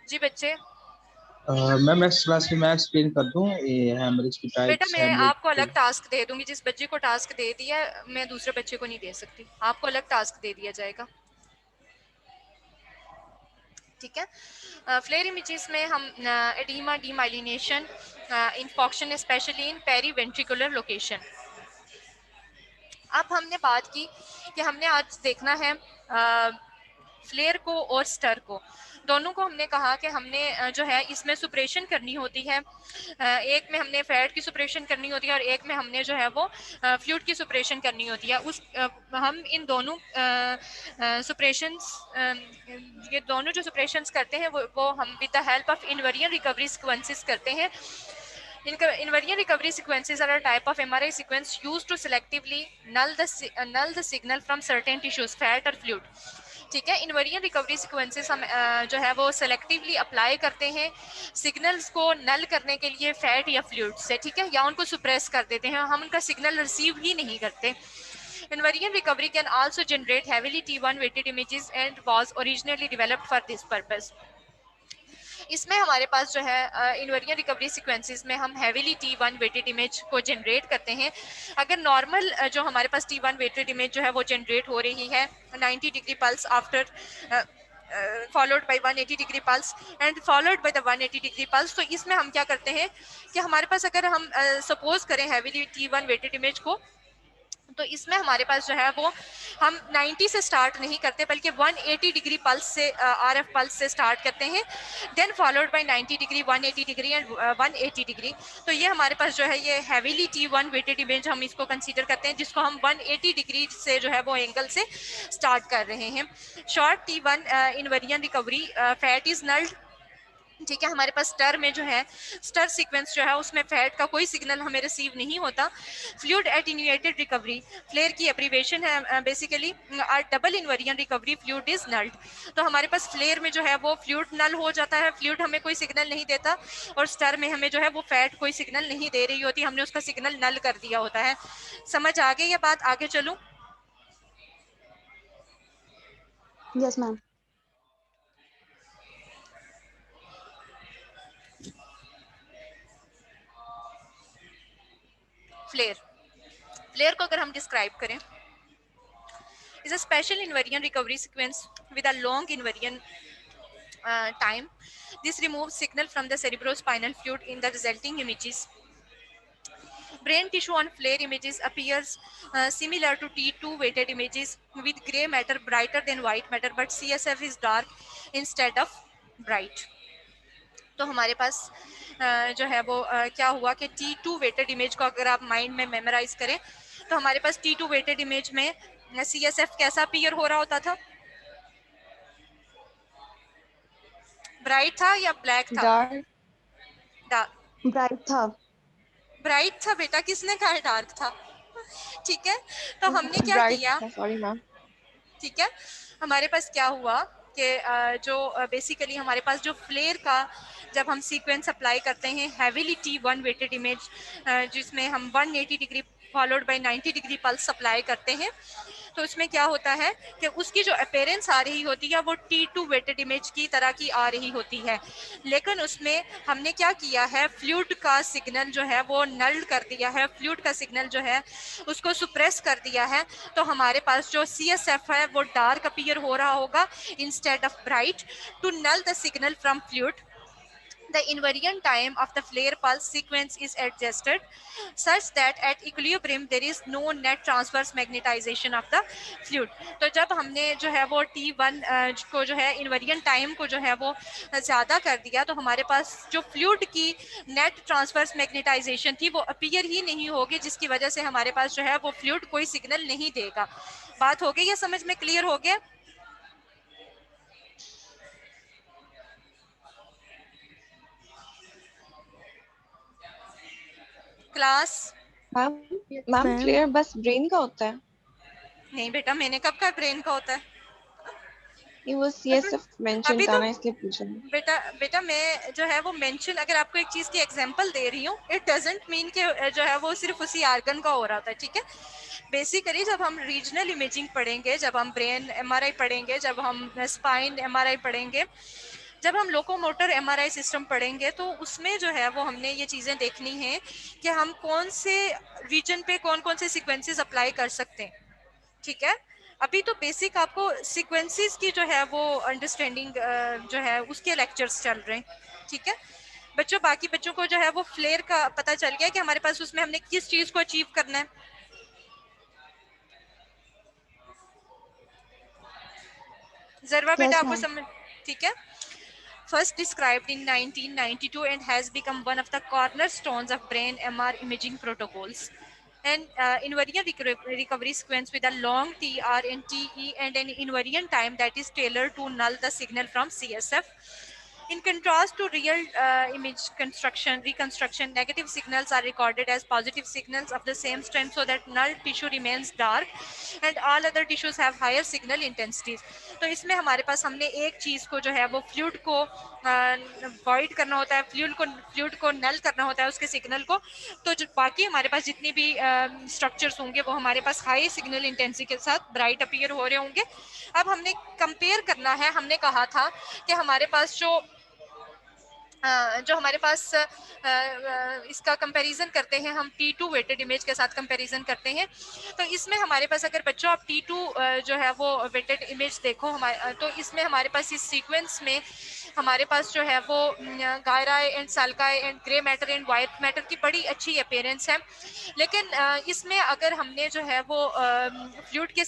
जी बच्चे। मैम नेक्स्ट क्लास में मैं एक्सप्लेन कर दूं ये हेमरेज की बेटा टाइप्स मैं हेमरेज आपको को। अलग टास्क दे दूंगी। जिस बच्चे को टास्क दे दिया मैं दूसरे बच्चे को नहीं दे सकती, आपको अलग टास्क दे दिया जाएगा, ठीक है? फ्लेयर इमेजेस में हम oedema, demyelination, infarction especially in periventricular location. अब हमने बात की कि हमने आज देखना है फ्लेयर को और स्टर को, दोनों को हमने कहा कि हमने जो है इसमें सुप्रेशन करनी होती है। एक में हमने फैट की सुप्रेशन करनी होती है और एक में हमने जो है वो फ्लूइड की सुप्रेशन करनी होती है। हम इन दोनों सुप्रेशंस, ये दोनों जो सुप्रेशंस करते हैं वो हम with the help of invariant recovery sequences करते हैं। Invariant recovery sequences are a type of MRI sequence used to selectively null the signal from certain tissues, fat or fluid. ठीक है, इनवेरिएंट रिकवरी सीक्वेंसेस हम जो है वो selectively apply करते हैं सिग्नल्स को नल करने के लिए फैट या फ्लूइड से, ठीक है, या उनको सुप्रेस कर देते हैं, हम उनका सिग्नल रिसीव ही नहीं करते। Invariant recovery can also generate heavily T1 weighted images and was originally developed for this purpose. इसमें हमारे पास जो है इनवेरिएंट रिकवरी सीक्वेंसेस में हम हैवीली T1 वेटेड इमेज को जनरेट करते हैं। अगर नॉर्मल जो हमारे पास T1 वेटेड इमेज जो है वो जनरेट हो रही है 90 degree pulse after followed by 180 degree pulse and followed by the 180 degree pulse, तो इसमें हम क्या करते हैं कि हमारे पास अगर हम सपोज करें हैवीली T1 वेटेड इमेज को, तो इसमें हमारे पास जो है वो हम 90 से स्टार्ट नहीं करते बल्कि 180 डिग्री पल्स से आरएफ पल्स से स्टार्ट करते हैं, then followed by 90 degree, 180 degree and 180 degree. तो ये हमारे पास जो है ये हैवीली T1 वेटेड इमेज हम इसको कंसीडर करते हैं, जिसको हम 180 डिग्री से जो है वो एंगल से स्टार्ट कर रहे हैं। Short T1 invariant recovery fat is nulled, ठीक है, हमारे पास स्टर में जो है स्टर सीक्वेंस जो है उसमें फैट का कोई सिग्नल हमें रिसीव नहीं होता। फ्लूइड एटीन्यूएटेड रिकवरी फ्लेयर की एब्रीवेशन है basically double invariant recovery fluid is nulled. तो हमारे पास फ्लेयर में जो है वो फ्लूइड नल हो जाता है, फ्लूइड हमें कोई सिग्नल नहीं देता, और स्टर में हमें जो है वो फैट कोई सिग्नल नहीं दे रही होती, हमने उसका सिग्नल नल कर दिया होता है। समझ आ गई ये बात? आगे चलूं? Yes ma'am. फ्लेयर, फ्लेयर को अगर हम डिस्क्राइब करें, is a special invariant recovery sequence with a long invariant time. This removes signal from the cerebrospinal fluid in the resulting images. Brain tissue on FLAIR images appears similar to T2 weighted images with gray matter brighter than white matter, but CSF is dark instead of bright. तो हमारे पास जो है वो क्या हुआ कि T2 weighted image को अगर आप माइंड में मेमोराइज करें तो हमारे पास T2 weighted इमेज में CSF कैसा अपीयर हो रहा होता था? ब्राइट था या ब्लैक था? ब्राइट था। ब्राइट था बेटा, किसने कहा डार्क था? ठीक है, तो हमने क्या किया, सॉरी मैम, ठीक है, हमारे पास क्या हुआ कि जो बेसिकली हमारे पास जो फ्लेयर का जब हम सीक्वेंस अप्लाई करते हैं हैवीली T1 वेटेड इमेज जिसमें हम 180 degree followed by 90 degree pulse apply करते हैं, तो उसमें क्या होता है कि उसकी जो अपीयरेंस आ रही होती है वो T2 वेटेड इमेज की तरह की आ रही होती है, लेकिन उसमें हमने क्या किया है, फ्लूइड का सिग्नल जो है वो नल कर दिया है, फ्लूइड का सिग्नल जो है उसको सुप्रेस कर दिया है, तो हमारे पास जो CSF है वो डार्क अपीयर हो रहा होगा instead of bright to null the signal from fluid. The invariant time of the FLAIR pulse sequence is adjusted such that at equilibrium there is no net transverse magnetization of the fluid. तो जब हमने जो है वो T1 को जो है invariant time को जो है वो ज़्यादा कर दिया, तो हमारे पास जो फ्लूइड की नेट ट्रांसवर्स मैग्नेटाइजेशन थी वो अपीयर ही नहीं होगी, जिसकी वजह से हमारे पास जो है वो फ्लूइड कोई सिग्नल नहीं देगा. बात हो गई या समझ में क्लियर हो गया? क्लास मैम क्लियर बस ब्रेन का होता है? नहीं बेटा, मैंने कब कहा ब्रेन का होता है? ये वो CSF मेंशन था ना, इसलिए पूछा. बेटा मैं जो है वो मेंशन अगर आपको एक चीज की एग्जांपल दे रही हूँ, इट डजंट मीन कि जो है वो सिर्फ उसी आर्गन का हो रहा था. ठीक है, बेसिकली जब हम रीजनल इमेजिंग पढ़ेंगे, जब हम ब्रेन MRI पढ़ेंगे, जब हम स्पाइन MRI पढ़ेंगे, जब हम लोकोमोटर MRI सिस्टम पढ़ेंगे, तो उसमें जो है वो हमने ये चीज़ें देखनी है कि हम कौन से रीजन पे कौन कौन से सीक्वेंसेस अप्लाई कर सकते हैं. ठीक है, अभी तो बेसिक आपको सीक्वेंसेस की जो है वो अंडरस्टैंडिंग जो है उसके लेक्चर्स चल रहे हैं. ठीक है बच्चों, बाकी बच्चों को जो है वो फ्लेयर का पता चल गया कि हमारे पास उसमें हमने किस चीज़ को अचीव करना है. जरवा बेटा आपको समझ, ठीक है. First described in 1992 and has become one of the cornerstones of brain MR imaging protocols. An invariant recovery sequence with a long TR and TE and an invariant time that is tailored to null the signal from CSF. In contrast to real image reconstruction, negative signals are recorded as positive signals of the same strength so that null tissue remains dark and all other tissues have higher signal intensities. तो इसमें हमारे पास हमने एक चीज़ को जो है वो fluid को वॉइड करना होता है, फ्लूइड को नल करना होता है उसके सिग्नल को, तो जो बाकी हमारे पास जितनी भी स्ट्रक्चर्स होंगे वो हमारे पास हाई सिग्नल इंटेंसिटी के साथ ब्राइट अपीयर हो रहे होंगे. अब हमने कंपेयर करना है, हमने कहा था कि हमारे पास जो हमारे पास इसका कंपैरिजन करते हैं हम T2 वेटेड इमेज के साथ कंपैरिजन करते हैं, तो इसमें हमारे पास अगर बच्चों आप T2 जो है वो वेटेड इमेज देखो हमारे, तो इसमें हमारे पास इस सीक्वेंस में हमारे पास जो है वो gyri and sulci and grey matter and white matter की बड़ी अच्छी अपीयरेंस है, लेकिन इसमें अगर हमने जो है वो फ्लूइड के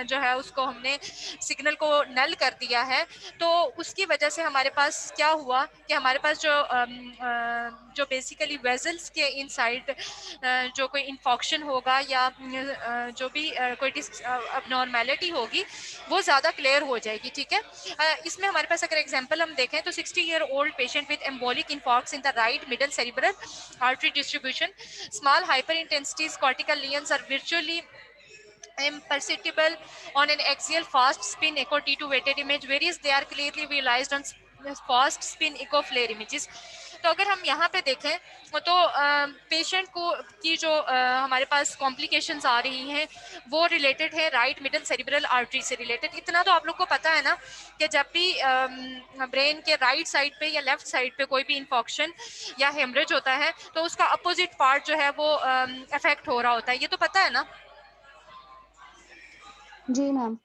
जो है उसको हमने सिग्नल को नल कर दिया है, तो उसकी वजह से हमारे पास क्या हुआ कि हमारे पास जो बेसिकली वेजल्स के इनसाइड जो कोई इन्फॉक्शन होगा या जो भी कोई अबनॉर्मेलिटी होगी वो ज़्यादा क्लियर हो जाएगी. ठीक है, इसमें हमारे पास अगर एग्जांपल हम देखें तो 60-year-old patient with embolic infarcts in the right middle cerebral artery distribution, small hyper intensity cortical lesions are virtually imperceptible on an axial fast spin echo T2 weighted image, whereas they are clearly realized on fast spin echo FLAIR images. तो अगर हम यहाँ पे देखें तो patient को की जो हमारे पास कॉम्प्लिकेशंस आ रही हैं वो रिलेटेड है राइट मिडल सेरिब्रल आर्टरी से रिलेटेड. इतना तो आप लोग को पता है ना कि जब भी ब्रेन के राइट साइड पे या लेफ्ट साइड पे कोई भी इन्फॉक्शन या हेमरेज होता है तो उसका अपोजिट पार्ट जो है वो अफेक्ट हो रहा होता है, ये तो पता है ना. जी मैम.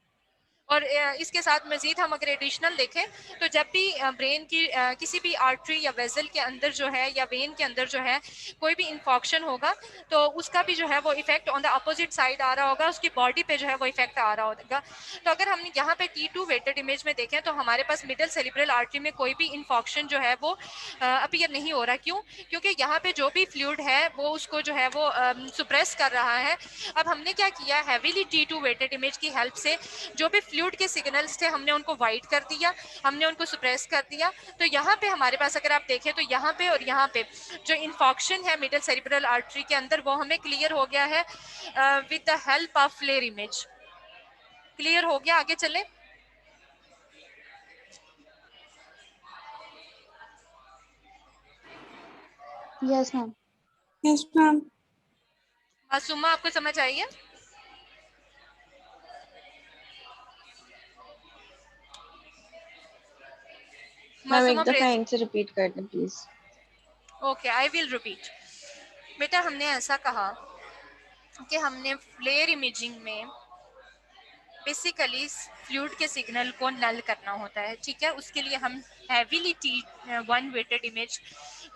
और इसके साथ मजीद हम अगर एडिशनल देखें तो जब भी ब्रेन की किसी भी आर्टरी या वेजल के अंदर जो है या वेन के अंदर जो है कोई भी इन्फॉक्शन होगा तो उसका भी जो है वो effect on the opposite side आ रहा होगा, उसकी बॉडी पे जो है वो इफेक्ट आ रहा होगा। तो अगर हम यहाँ पे T2 वेटेड इमेज में देखें तो हमारे पास मिडल सेरिब्रल आर्टरी में कोई भी इन्फॉक्शन जो है वो अपीयर नहीं हो रहा। क्यों? क्योंकि यहाँ पे जो भी फ्लूइड है वो उसको जो है वो सुप्रेस कर रहा है। अब हमने क्या किया, हैवीली T2 वेटेड इमेज की हेल्प से जो भी फ्लूइड के सिग्नल्स थे हमने उनको वाइट कर दिया, हमने उनको सुप्रेस कर दिया। तो यहाँ पे हमारे पास अगर आप देखें तो यहाँ पे और यहाँ पे जो इन्फॉक्शन है मिडल सेरिब्रल आर्टरी के अंदर वो हमें क्लियर हो गया है with the help of FLAIR image. Clear हो गया? आगे चले। Yes ma'am. Yes ma'am. Masooma आपको समझ आई है? मैम एक मासूमा दफा प्रेज इनसे रिपीट कर दें please. Okay, I will repeat. बेटा हमने ऐसा कहा कि हमने फ्लेयर इमेजिंग में बेसिकली फ्लूइड के सिग्नल को नल करना होता है, ठीक है। उसके लिए हम heavily T1 weighted image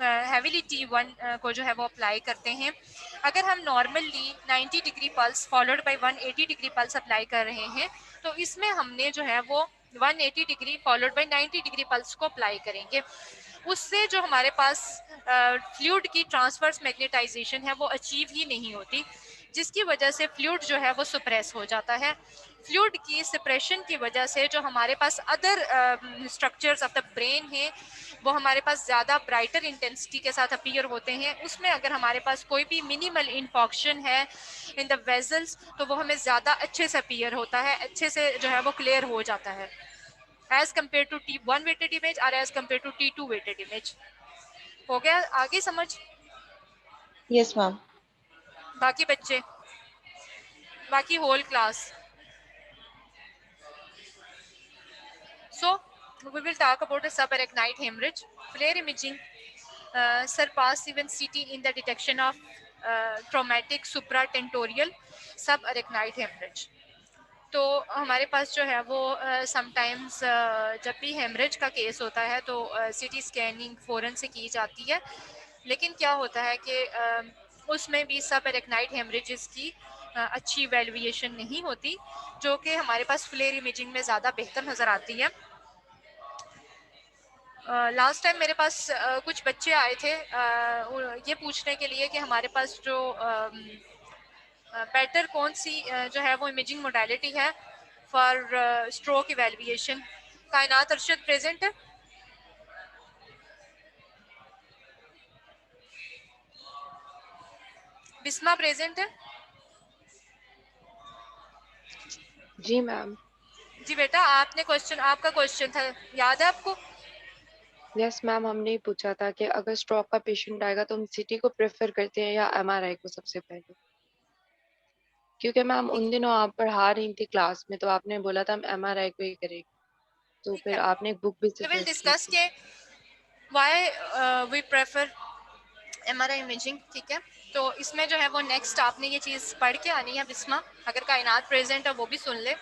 heavily T1 को जो है वो अप्लाई करते हैं। अगर हम normally 90 degree pulse followed by 180 degree pulse apply कर रहे हैं तो इसमें हमने जो है वो 180 degree followed by 90 degree pulse को अप्लाई करेंगे। उससे जो हमारे पास फ्लूइड की ट्रांसवर्स मैग्नेटाइजेशन है वो अचीव ही नहीं होती, जिसकी वजह से फ्लूइड जो है वो सप्रेस हो जाता है। फ्लूइड की सप्रेशन की वजह से जो हमारे पास other structures of the brain हैं वो हमारे पास ज़्यादा ब्राइटर इंटेंसिटी के साथ अपीयर होते हैं। उसमें अगर हमारे पास कोई भी मिनिमल इन्फॉक्शन है इन द वेजल्स तो वो हमें ज़्यादा अच्छे से अपीयर होता है, अच्छे से जो है वो क्लियर हो जाता है as compare to T1 weighted image और as compare to T2 weighted image. हो गया आगे समझ? Yes ma'am. बाकी बच्चे, बाकी whole class. So we will talk about the subarachnoid hemorrhage. Flare imaging surpass even CT in the detection of traumatic supratentorial subarachnoid hemorrhage. तो हमारे पास जो है वो समटाइम्स जब भी हेमरेज का केस होता है तो सीटी स्कैनिंग फ़ौरन से की जाती है, लेकिन क्या होता है कि उसमें भी सबएरेक्नाइड हेमरेजेस की अच्छी इवैल्यूएशन नहीं होती, जो कि हमारे पास फ्लेयर इमेजिंग में ज़्यादा बेहतर नज़र आती है। लास्ट टाइम मेरे पास कुछ बच्चे आए थे ये पूछने के लिए कि हमारे पास जो बेटर कौन सी जो है वो इमेजिंग मोडालिटी है फॉर स्ट्रोक इवैल्यूएशन। कायनात अरशद प्रेजेंट है? बिस्मा प्रेजेंट है? जी मैम। जी बेटा, आपने क्वेश्चन, आपका क्वेश्चन था, याद है आपको? यस मैम, हमने ही पूछा था कि अगर स्ट्रोक का पेशेंट आएगा तो हम सीटी को प्रेफर करते हैं या एमआरआई को सबसे पहले, क्योंकि मैम उन दिनों आप पढ़ा रही थी क्लास में तो आपने बोला था हम एमआरआई को ही करेंगे, तो फिर आपने एक बुक भी We will सजेस्ट की discuss थी। के why we prefer MRI imaging, ठीक है। तो इसमें जो है वो नेक्स्ट आपने ये चीज़ पढ़ के आनी है बिस्मा, अगर कायनात प्रेजेंट है वो भी सुन ले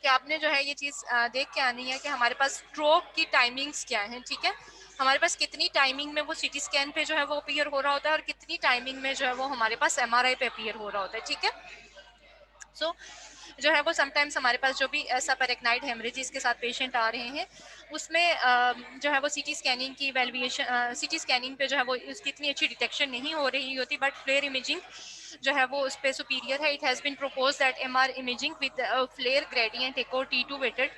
कि आपने जो है ये चीज़ देख के आनी है कि हमारे पास स्ट्रोक की टाइमिंग्स क्या हैं, ठीक है। हमारे पास कितनी टाइमिंग में वो सीटी स्कैन पे जो है वो अपीयर हो रहा होता है और कितनी टाइमिंग में जो है वो हमारे पास MRI पे अपीयर हो रहा होता है, ठीक है। सो जो है वो समटाइम्स हमारे पास जो भी सबएरेक्नाइड हेमरेजेस के साथ पेशेंट आ रहे हैं उसमें जो है वो सीटी स्कैनिंग की इवैल्यूएशन, सीटी स्कैनिंग पे जो है वो उसकी इतनी अच्छी डिटेक्शन नहीं हो रही होती, बट फ्लेयर इमेजिंग जो है वो उस पर सुपीरियर है। It has been propose that MR imaging with FLAIR gradient echo T2 weighted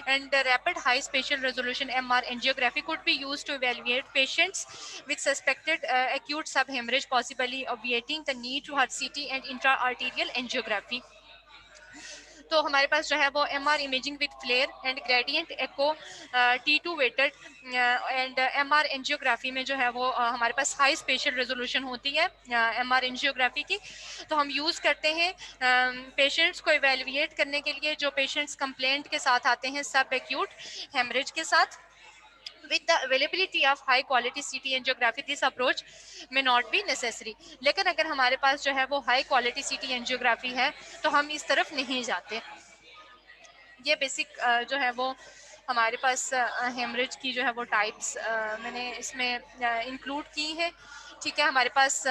and rapid high spatial resolution MR angiography could be used to evaluate patients with suspected acute subhemorrhage, possibly obviating the need to have CT and intra-arterial angiography. तो हमारे पास जो है वो MR imaging with FLAIR and gradient echo T2 weighted and MR angiography में जो है वो हमारे पास हाई स्पेशल रेजोल्यूशन होती है MR एंजियोग्राफी की। तो हम यूज़ करते हैं पेशेंट्स को इवेल्युएट करने के लिए जो पेशेंट्स कंप्लेंट के साथ आते हैं सब एक्यूट हेमरेज के साथ। With the availability of high quality CT angiography, this approach may not be necessary. लेकिन अगर हमारे पास जो है वो high quality CT angiography है तो हम इस तरफ नहीं जाते। ये बेसिक जो है वो हमारे पास हेमरेज की जो है वो टाइप्स मैंने इसमें इंक्लूड की है। ठीक है, हमारे पास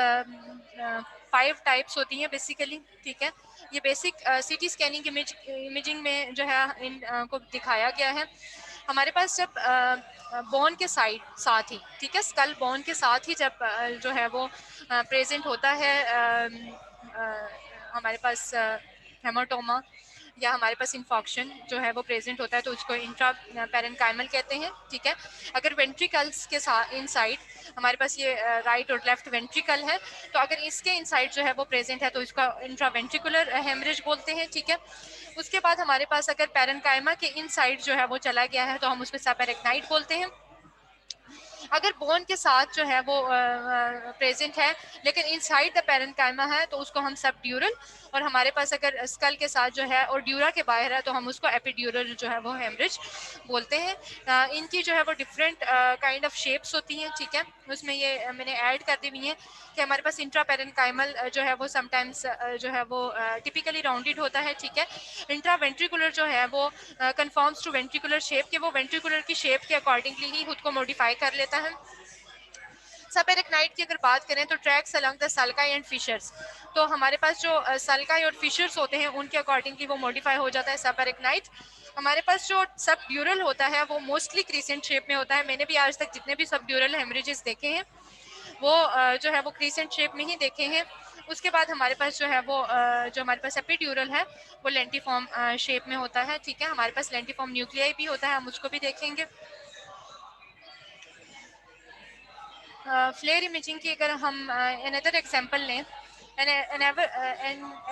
5 टाइप्स होती हैं बेसिकली। ठीक है, ये बेसिक सीटी स्कैनिंग इमेजिंग में जो है इन को दिखाया गया है। हमारे पास जब बोन के साथ ही, ठीक है, स्कल बोन के साथ ही जब जो है वो प्रेजेंट होता है हमारे पास हेमाटोमा या हमारे पास इन्फॉक्शन जो है वो प्रेजेंट होता है तो उसको इंट्रा पेरेन्काइमल कहते हैं। ठीक है, अगर वेंट्रिकल्स के साथ इनसाइड हमारे पास ये राइट और लेफ्ट वेंट्रिकल है तो अगर इसके इनसाइड जो है वो प्रेजेंट है तो इसका इंट्रा वेंट्रिकुलर हेमरेज बोलते हैं। ठीक है, उसके बाद हमारे पास अगर पेरेन्काइमा के इनसाइड जो है वो चला गया है तो हम उसको सबएरेक्नाइड बोलते हैं। अगर बोन के साथ जो है वो प्रेजेंट है लेकिन इनसाइड द पेरेन्काइमा है तो उसको हम सब ड्यूरल, और हमारे पास अगर स्कल के साथ जो है और ड्यूरा के बाहर है तो हम उसको एपिड्यूरल जो है वो हेमरेज बोलते हैं। इनकी जो है वो डिफरेंट काइंड ऑफ शेप्स होती हैं। ठीक है, उसमें ये मैंने ऐड कर दी हुई है कि हमारे पास इंट्रा पेरेन्काइमल जो है वो समटाइम्स जो है वो टिपिकली राउंडेड होता है। ठीक है, इंट्रा वेंट्रिकुलर जो है वो कन्फर्म्स टू वेंट्रिकुलर शेप के वो वेंट्रिकुलर की शेप के अकॉर्डिंगली ही खुद को मॉडिफाई कर लेता है। सबएरेक्नाइड की अगर बात करें तो tracks along the sulci and fissures, तो हमारे पास जो सल्काई और फिशर्स होते हैं उनके अकॉर्डिंगली वो मॉडिफाई हो जाता है सबएरेक्नाइड। हमारे पास जो सब ड्यूरल होता है वो मोस्टली क्रीसेंट शेप में होता है। मैंने भी आज तक जितने भी सब ड्यूरल हेमरेजेस देखे हैं वो जो है वो क्रीसेंट शेप में ही देखे हैं। उसके बाद हमारे पास जो है वो जो हमारे पास एपिड्यूरल है वो लेंटिफॉर्म शेप में होता है। ठीक है, हमारे पास लेंटिफॉर्म न्यूक्लियाई भी होता है, हम उसको भी देखेंगे। फ्लेयर इमेजिंग की अगर हम अनदर एग्जांपल लें, an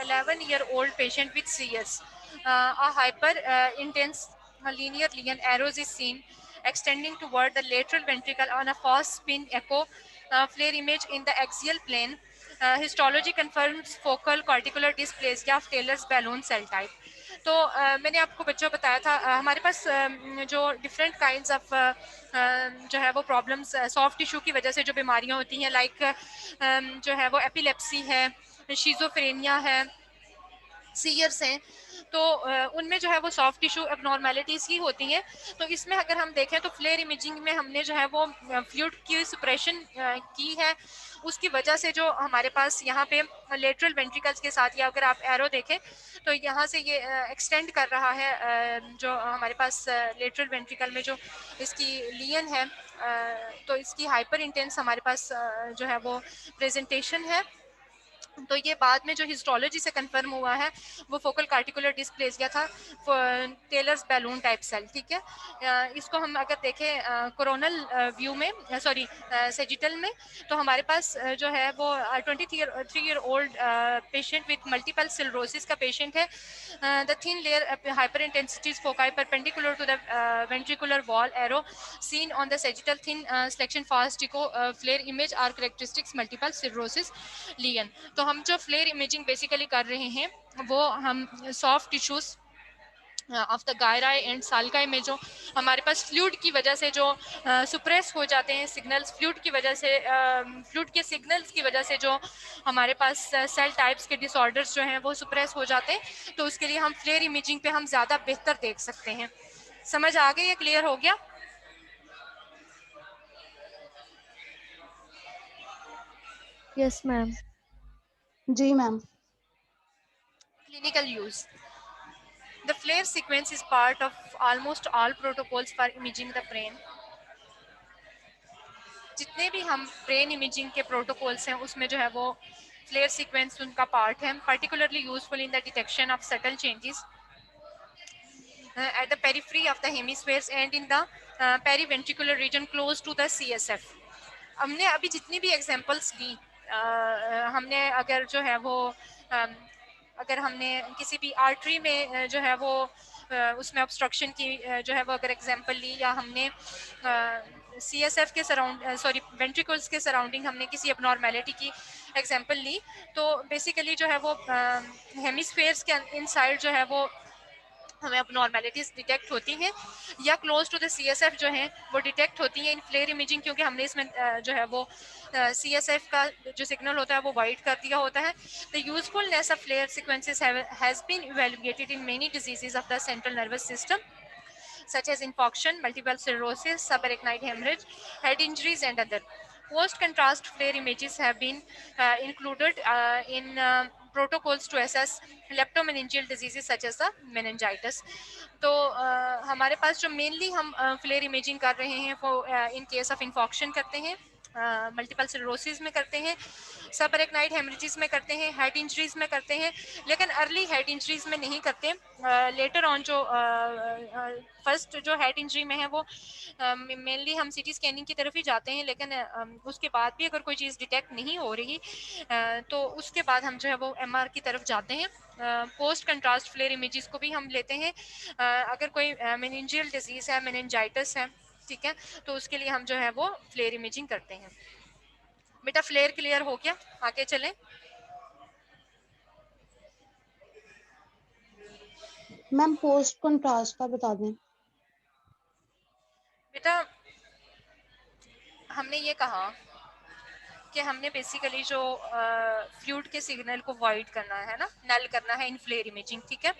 11-year-old patient with CS, a hyper intense linear lesion arrows is seen extending toward the lateral ventricle on a fast spin echo flare image in the axial plane. Histology confirms focal corticular dysplasia of Taylor's balloon cell type. तो मैंने आपको बच्चों बताया था हमारे पास जो different kinds of जो है वो प्रॉब्लम्स सॉफ्ट टिश्यू की वजह से जो बीमारियां होती हैं, लाइक जो है वो एपिलेप्सी है, शिजोफ्रेनिया है, सीयर्स हैं, तो उनमें जो है वो सॉफ्ट टिश्यू एबनॉर्मेलिटीज़ ही होती हैं। तो इसमें अगर हम देखें तो फ्लेयर इमेजिंग में हमने जो है वो फ्लूइड की सुप्रेशन की है, उसकी वजह से जो हमारे पास यहाँ पे लेटरल वेंट्रिकल्स के साथ, या अगर आप एरो देखें तो यहाँ से ये एक्सटेंड कर रहा है जो हमारे पास लेटरल वेंट्रिकल में जो इसकी लियन है, तो इसकी हाइपर इंटेंस हमारे पास जो है वो प्रेजेंटेशन है। तो ये बाद में जो हिस्टोलॉजी से कंफर्म हुआ है वो फोकल कार्टिकुलर डिस्प्लेसिया था, टेलर्स बैलून टाइप सेल। ठीक है, इसको हम अगर देखें कोरोनल व्यू में, सॉरी सेजिटल में, तो हमारे पास जो है वो 23-year-old पेशेंट विथ मल्टीपल सिलरोसिस का पेशेंट है। The thin layer hyper intensity foci perpendicular to the ventricular wall arrow seen on the sagittal thin selection fast echo flare image are characteristics multiple cirrhosis lesion। तो हम जो flare imaging basically कर रहे हैं वो हम soft tissues of the gyri and sulci में जो हमारे पास फ्लूइड की वजह से जो सुप्रेस हो जाते हैं सिग्नल्स, फ्लूइड की वजह से फ्लूइड के सिग्नल्स की वजह से जो हमारे पास सेल टाइप्स के डिसऑर्डर्स जो हैं वो सुप्रेस हो जाते हैं, तो उसके लिए हम फ्लेयर इमेजिंग पे हम ज़्यादा बेहतर देख सकते हैं। समझ आ गई, ये क्लियर हो गया? Yes ma'am. जी ma'am. Clinical use. The flare sequence is part of almost all protocols for imaging the brain. जितने भी हम ब्रेन इमेजिंग के प्रोटोकॉल्स हैं उसमें जो है वो फ्लेयर सीक्वेंस उनका पार्ट है, particularly useful in the detection of subtle changes at the periphery of the hemispheres and in the periventricular region close to the CSF. हमने अभी जितनी भी एग्जांपल्स दी, हमने अगर जो है वो अगर हमने किसी भी आर्टरी में जो है वो उसमें ऑब्स्ट्रक्शन की जो है वो अगर एग्जांपल ली, या हमने CSF के सॉरी वेंट्रिकल्स के सराउंडिंग हमने किसी एबनॉर्मेलिटी की एग्जांपल ली, तो बेसिकली जो है वो हेमिस्फेयर्स के इनसाइड जो है वो हमें अब नॉर्मेलिटीज डिटेक्ट होती हैं या क्लोज टू द CSF जो हैं वो डिटेक्ट होती हैं इन फ्लेयर इमेजिंग, क्योंकि हमने इसमें जो है वो CSF का जो सिग्नल होता है वो वाइट कर दिया होता है. The usefulness of FLAIR sequences has been evaluated in many diseases of the central nervous system such as infarction, multiple sclerosis, subarachnoid hemorrhage, head injuries, and other. Post-contrast flare images have been included in protocols to assess leptomeningeal diseases such as the meningitis. तो हमारे पास जो mainly हम flare imaging कर रहे हैं वो in case of infarction करते हैं, मल्टीपल सिरोसिस में करते हैं, सबअरेक्नाइड हेमरेजेस में करते हैं, हेड इंजरीज में करते हैं, लेकिन अर्ली हेड इंजरीज में नहीं करते. लेटर ऑन जो फर्स्ट जो हेड इंजरी में है वो मेनली हम सीटी स्कैनिंग की तरफ ही जाते हैं, लेकिन उसके बाद भी अगर कोई चीज़ डिटेक्ट नहीं हो रही तो उसके बाद हम जो है वो MR की तरफ जाते हैं. पोस्ट कंट्रास्ट फ्लेयर इमेजेस को भी हम लेते हैं अगर कोई मेनिंजियल डिजीज़ है, मेनिंजाइटिस है, ठीक है, तो उसके लिए हम जो है वो फ्लेयर इमेजिंग करते हैं. बेटा फ्लेयर क्लियर हो गया, आगे चलें. मैम पोस्ट कंट्रास्ट का बता दें. बेटा हमने ये कहा कि हमने बेसिकली जो फ्लूइड के सिग्नल को वाइड करना है ना, नल करना है इन फ्लेयर इमेजिंग, ठीक है.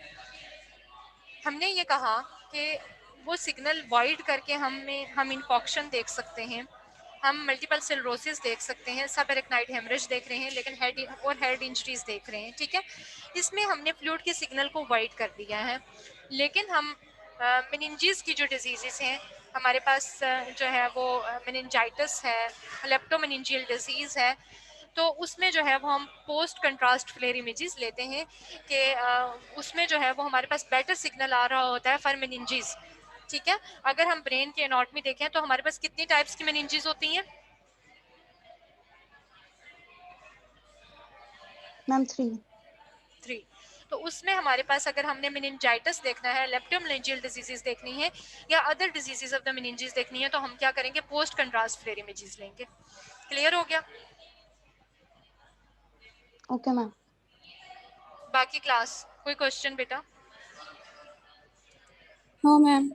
हमने ये कहा कि वो सिग्नल वाइड करके हम इन्फॉक्शन देख सकते हैं, हम मल्टीपल सिलरोसिस देख सकते हैं, सबअरेक्नाइड हेमरेज देख रहे हैं, लेकिन हेड इंजरीज देख रहे हैं, ठीक है. इसमें हमने फ्लूइड के सिग्नल को वाइड कर दिया है, लेकिन हम मेनिंजीज की जो डिजीज़ेस हैं हमारे पास जो है वो मेनिंजाइटिस है, लेप्टोमेनिंजियल डिजीज़ है, तो उसमें जो है वो हम पोस्ट कंट्रास्ट फ्लेयर इमेजेस लेते हैं कि उसमें जो है वो हमारे पास बेटर सिग्नल आ रहा होता है फॉर मेनिंजीज, ठीक है. अगर हम ब्रेन के एनाटॉमी देखें तो हमारे पास कितनी टाइप्स की मेनिंजीज होती हैं? मैम 3. तो उसमें हमारे पास अगर हमने मेनिंजाइटिस देखना है, लेप्टोमेनिंजियल डिजीजेस देखनी है या other diseases of the meninges देखनी है, तो हम क्या करेंगे, पोस्ट कंट्रास्ट फ्लेयर इमेजेस लेंगे. क्लियर हो गया? Okay ma'am. बाकी क्लास कोई क्वेश्चन बेटा? No ma'am.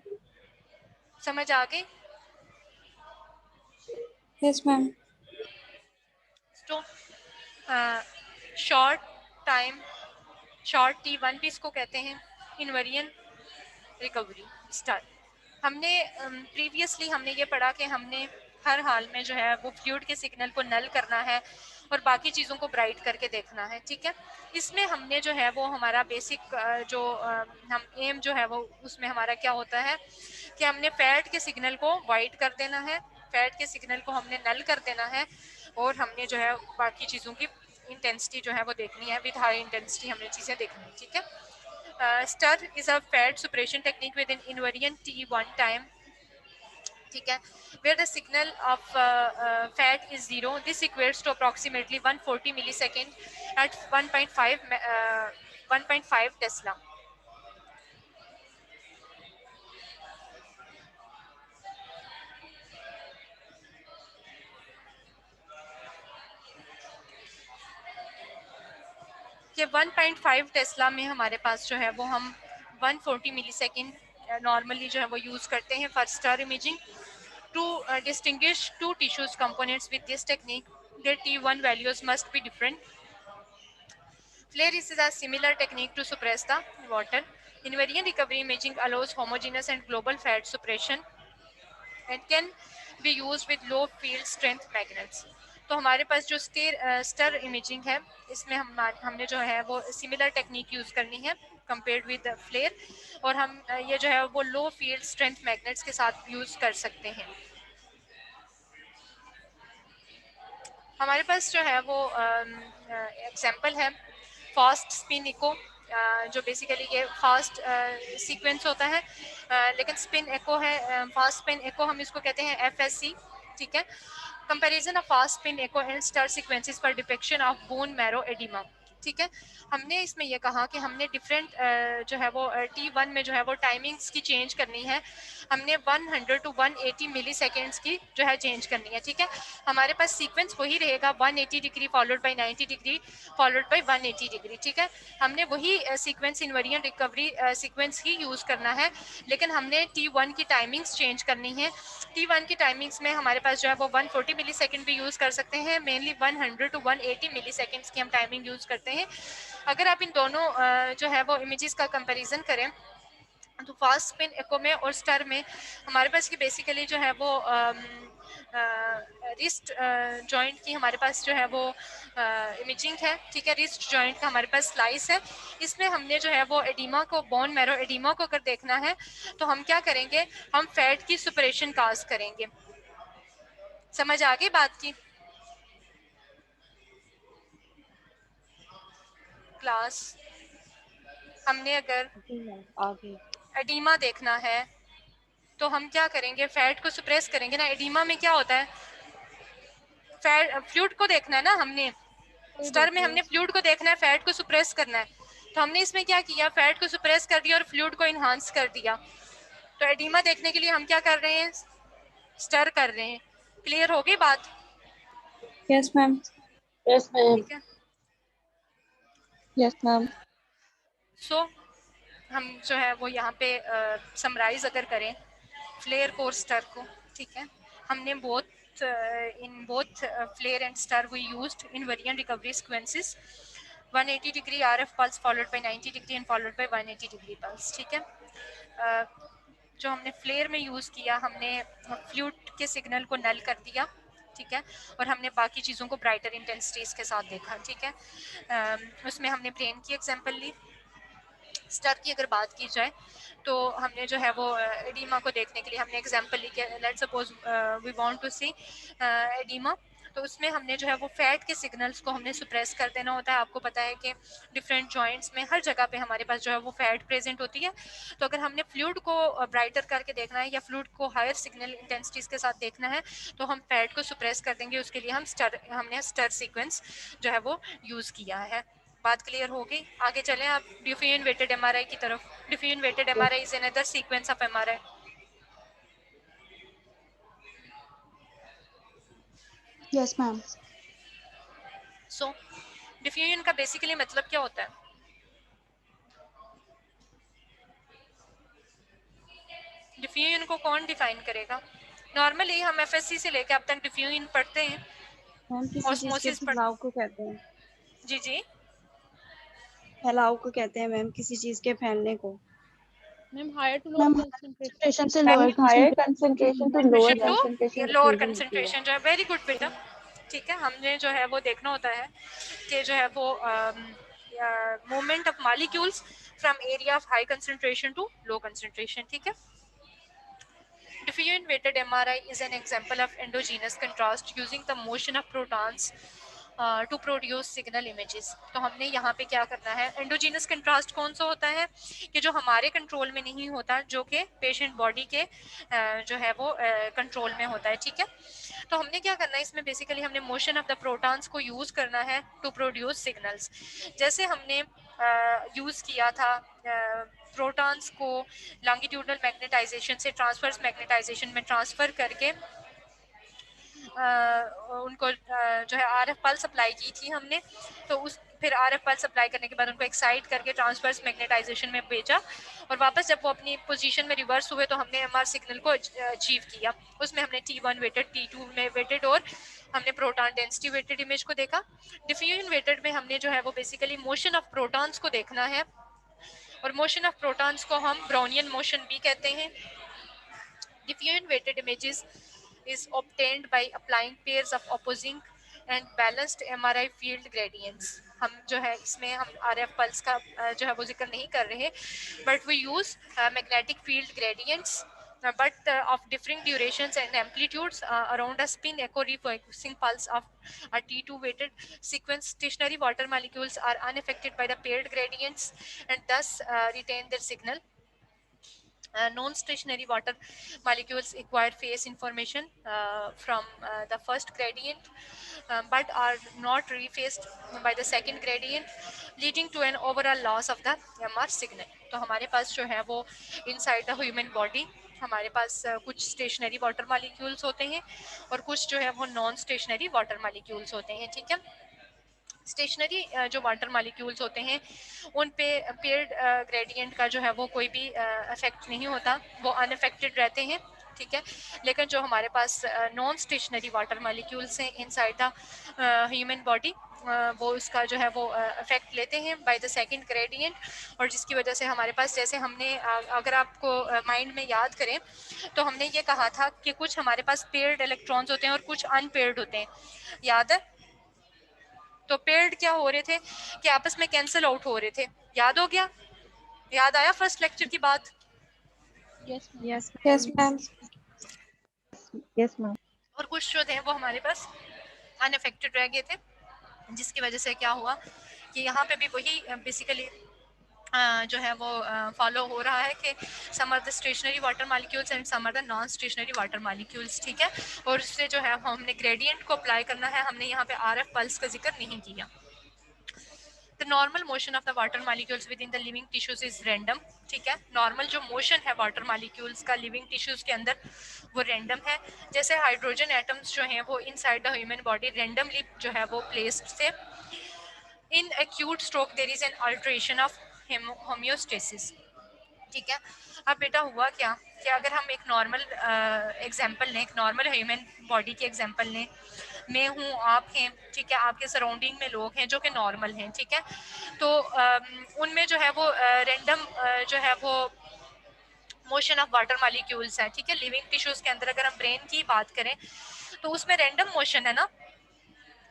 समझ आ गई? Yes ma'am. तो शॉर्ट टाइम, शॉर्ट T1 भी इसको कहते हैं, इनवेरिएंट रिकवरी स्टार्ट. हमने प्रीवियसली हमने ये पढ़ा कि हमने हर हाल में जो है वो फ्लूइड के सिग्नल को नल करना है और बाकी चीज़ों को ब्राइट करके देखना है, ठीक है. इसमें हमने जो है वो हमारा बेसिक जो हम एम जो है वो उसमें हमारा क्या होता है कि हमने फैट के सिग्नल को वाइट कर देना है, फैट के सिग्नल को हमने नल कर देना है, और हमने जो है बाकी चीज़ों की इंटेंसिटी जो है वो देखनी है, विद हाई इंटेंसिटी हमने चीज़ें देखनी है, ठीक है. STIR is a fat suppression technique with an invariant T1 time, ठीक है, where the signal of fat is 0. This equates to approximately 140 millisecond at 1.5 Tesla. कि 1.5 टेस्ला में हमारे पास जो है वो हम 140 मिलीसेकंड नॉर्मली जो है वो यूज़ करते हैं for STIR imaging. To distinguish two tissues components with this technique, their T1 values must be different. Flare is a similar technique to suppress the water. Invariant recovery imaging allows homogeneous and global fat suppression and can be used with low field strength magnets. तो हमारे पास जो stir imaging है इसमें हमने जो है वो सिमिलर टेक्निक यूज़ करनी है कंपेयर्ड विद फ्लेयर, और हम ये जो है वो लो फील्ड स्ट्रेंथ मैग्नेट्स के साथ यूज़ कर सकते हैं. हमारे पास जो है वो एग्जांपल है फास्ट स्पिन इको, जो बेसिकली ये फास्ट सीक्वेंस होता है, लेकिन स्पिन एको है, फास्ट स्पिन एको हम इसको कहते हैं FSC, ठीक है. Comparison of fast spin echo and STIR sequences for depiction of bone marrow oedema. ठीक है। हमने इसमें ये कहा कि हमने डिफरेंट जो है वो T1 में जो है वो टाइमिंग्स की चेंज करनी है, हमने 100 टू 180 मिली सेकेंड्स की जो है चेंज करनी है, ठीक है। हमारे पास सीक्वेंस वही रहेगा 180 degree followed by 90 degree followed by 180 degree, ठीक है। हमने वही सीक्वेंस इनवेरिएंट रिकवरी सीक्वेंस ही यूज़ करना है, लेकिन हमने T1 की टाइमिंग्स चेंज करनी है। T1 की टाइमिंग्स में हमारे पास जो है वो 140 मिली सेकेंड भी यूज़ कर सकते हैं, मेनली 100 टू 180 मिली सेकेंड्स की हम टाइमिंग यूज़ करते हैं। अगर आप इन दोनों जो है वो इमेजेस का कंपैरिजन करें तो फास्ट स्पिन एको में और स्टर में हमारे पास की बेसिकली जो है वो रिस्ट जॉइंट की हमारे पास जो है वो इमेजिंग है, ठीक है। रिस्ट जॉइंट का हमारे पास स्लाइस है। इसमें हमने जो है वो एडिमा को, बोन मैरो एडिमा को अगर देखना है तो हम क्या करेंगे, हम फैट की सुपरेशन काज करेंगे। समझ आ गई बात की क्लास? हमने अगर आगे एडिमा देखना है तो हम क्या करेंगे, फैट को सुप्रेस करेंगे ना। एडिमा में क्या होता है, फैट फ्लूइड को देखना है ना हमने, स्टर में हमने फ्लूइड को देखना है, फैट को सुप्रेस करना है। तो हमने इसमें क्या किया, फैट को सुप्रेस कर दिया और फ्लूइड को इन्हांस कर दिया। तो एडिमा देखने के लिए हम क्या कर रहे हैं, स्टर कर रहे हैं। क्लियर हो गई बात? Yes ma'am. Yes ma'am. ठीक है। Yes ma'am. सो हम जो है वो यहाँ पे समराइज अगर करें फ्लेयर कोर स्टर को, ठीक है। हमने in both flare and stir we used invariant recovery sequences 180 degree RF pulse followed by 90 degree and followed by 180 degree pulse, ठीक है। जो हमने फ्लेयर में यूज़ किया, हमने फ्लूइड के सिग्नल को नल कर दिया, ठीक है, और हमने बाकी चीज़ों को ब्राइटर इंटेंसिटीज़ के साथ देखा, ठीक है। उसमें हमने ब्रेन की एग्जांपल ली। स्टर की अगर बात की जाए तो हमने जो है वो एडिमा को देखने के लिए हमने एग्जांपल ली कि let's suppose we want to see oedema, तो उसमें हमने जो है वो फैट के सिग्नल्स को हमने सुप्रेस कर देना होता है। आपको पता है कि डिफरेंट जॉइंट्स में हर जगह पे हमारे पास जो है वो फैट प्रेजेंट होती है। तो अगर हमने फ्लूइड को ब्राइटर करके देखना है या फ्लूइड को हायर सिग्नल इंटेंसिटीज के साथ देखना है तो हम फैट को सुप्रेस कर देंगे। उसके लिए हमने स्टर सीक्वेंस जो है वो यूज़ किया है। बात क्लियर हो गई? आगे चलें आप डिफ्यूजन वेटेड एमआरआई की तरफ। Diffusion weighted MRI is another sequence of MRI. Yes ma'am. So diffusion का बेसिकली मतलब क्या होता है? डिफ्यूजन को कौन डिफाइन करेगा? नॉर्मली हम एफएससी से लेकर अब तक डिफ्यूजन पढ़ते हैं, मैम किसी चीज के ऑस्मोसिस फैलाव को कहते हैं। जी जी, फैलाव को कहते हैं मैम, किसी चीज के फैलने को। Ma'am higher to lower ma'am concentration. Concentration से ma'am lower higher concentration concentration to lower concentration lower diffusion होती है। कंसंट्रेशन जो है। वेरी गुड बेटा, ठीक है। हमने जो है वो देखना होता है कि जो है वो movement of molecules from area of high concentration to low concentration, ठीक है। Diffusion weighted MRI is an example of endogenous contrast using the motion of protons to produce signal images। तो हमने यहाँ पे क्या करना है, एंडोजीनस कंट्रास्ट कौन सा होता है कि जो हमारे कंट्रोल में नहीं होता, जो कि पेशेंट बॉडी के जो है वो कंट्रोल में होता है, ठीक है। तो हमने क्या करना है इसमें, बेसिकली हमने मोशन ऑफ द प्रोटॉन्स को यूज करना है टू प्रोड्यूस सिग्नल्स। जैसे हमने यूज किया था प्रोटॉन्स को लॉन्गिट्यूडनल मैग्नेटाइजेशन से ट्रांसवर्स मैग्नेटाइजेशन में ट्रांसफर करके उनको जो है आरएफ पल्स अप्लाई की थी हमने। तो उस फिर आरएफ पल्स अप्लाई करने के बाद उनको एक्साइट करके ट्रांसवर्स मैग्नेटाइजेशन में भेजा और वापस जब वो अपनी पोजीशन में रिवर्स हुए तो हमने एमआर सिग्नल को अचीव किया। उसमें हमने T1 वेटेड, T2 में वेटेड और हमने प्रोटॉन डेंसिटी वेटेड इमेज को देखा। डिफ्यूजन वेटेड में हमने जो है वो बेसिकली मोशन ऑफ प्रोटॉन्स को देखना है और मोशन ऑफ प्रोटॉन्स को हम ब्राउनियन मोशन भी कहते हैं। Diffusion weighted images is obtained by applying pairs of opposing and balanced MRI field gradients। हम जो है इसमें हम RF पल्स का जो है वो जिक्र नहीं कर रहे, but we use magnetic field gradients but of differing durations and amplitudes around a spin echo refocusing pulse of a T2 weighted sequence. Stationary water molecules are unaffected by the paired gradients and thus retain their signal non-stationary water molecules acquire phase information from the first gradient, but are not refaced by the second gradient, leading to an overall loss of the MR signal. तो हमारे पास जो है वो inside the human body हमारे पास कुछ stationery water molecules होते हैं और कुछ जो है वो नॉन स्टेशनरी वाटर मॉलिक्यूल्स होते हैं, ठीक है। स्टेशनरी जो वाटर मॉलिक्यूल्स होते हैं उन पे पेयर्ड ग्रेडियंट का जो है वो कोई भी इफेक्ट नहीं होता, वो अनअफेक्टेड रहते हैं, ठीक है। लेकिन जो हमारे पास नॉन स्टेशनरी वाटर मॉलिक्यूल्स हैं इनसाइड द ह्यूमन बॉडी वो उसका जो है वो इफेक्ट लेते हैं बाय द सेकंड ग्रेडियंट, और जिसकी वजह से हमारे पास जैसे हमने अगर आपको माइंड में याद करें तो हमने ये कहा था कि कुछ हमारे पास पेयर्ड इलेक्ट्रॉन्स होते हैं और कुछ अनपेयर्ड होते हैं, याद है। तो पेयर्ड क्या हो रहे थे कि आपस में कैंसिल आउट हो रहे थे, याद हो गया, याद आया फर्स्ट लेक्चर की बात। Yes yes ma'am. Yes ma'am. और कुछ जो थे वो हमारे पास अनअफेक्टेड रह गए थे, जिसकी वजह से क्या हुआ कि यहाँ पे भी वही बेसिकली जो है वो फॉलो हो रहा है कि some are the stationary water molecules and some are the non stationary water molecules, ठीक है। और इससे जो है हमने ग्रेडियंट को अप्लाई करना है, हमने यहाँ पे आरएफ पल्स का जिक्र नहीं किया। The normal motion of the water molecules within the living tissues is random, ठीक है। नॉर्मल जो मोशन है वाटर मॉलिक्यूल्स का लिविंग टिश्यूज के अंदर वो रैंडम है। जैसे हाइड्रोजन एटम्स जो हैं वो inside the human body randomly जो है वो प्लेस्ड थे। In acute stroke there is an alteration of homeostasis, ठीक है। अब बेटा हुआ क्या कि अगर हम एक नॉर्मल एग्जांपल लें, एक नॉर्मल ह्यूमन बॉडी की एग्जांपल लें, मैं हूँ, आप हैं, ठीक है, आपके सराउंडिंग में लोग हैं जो कि नॉर्मल हैं, ठीक है। तो उनमें जो है वो रैंडम जो है वो मोशन ऑफ वाटर मॉलिक्यूल्स है, ठीक है। लिविंग टिश्यूज के अंदर अगर हम ब्रेन की बात करें तो उसमें रैंडम मोशन है ना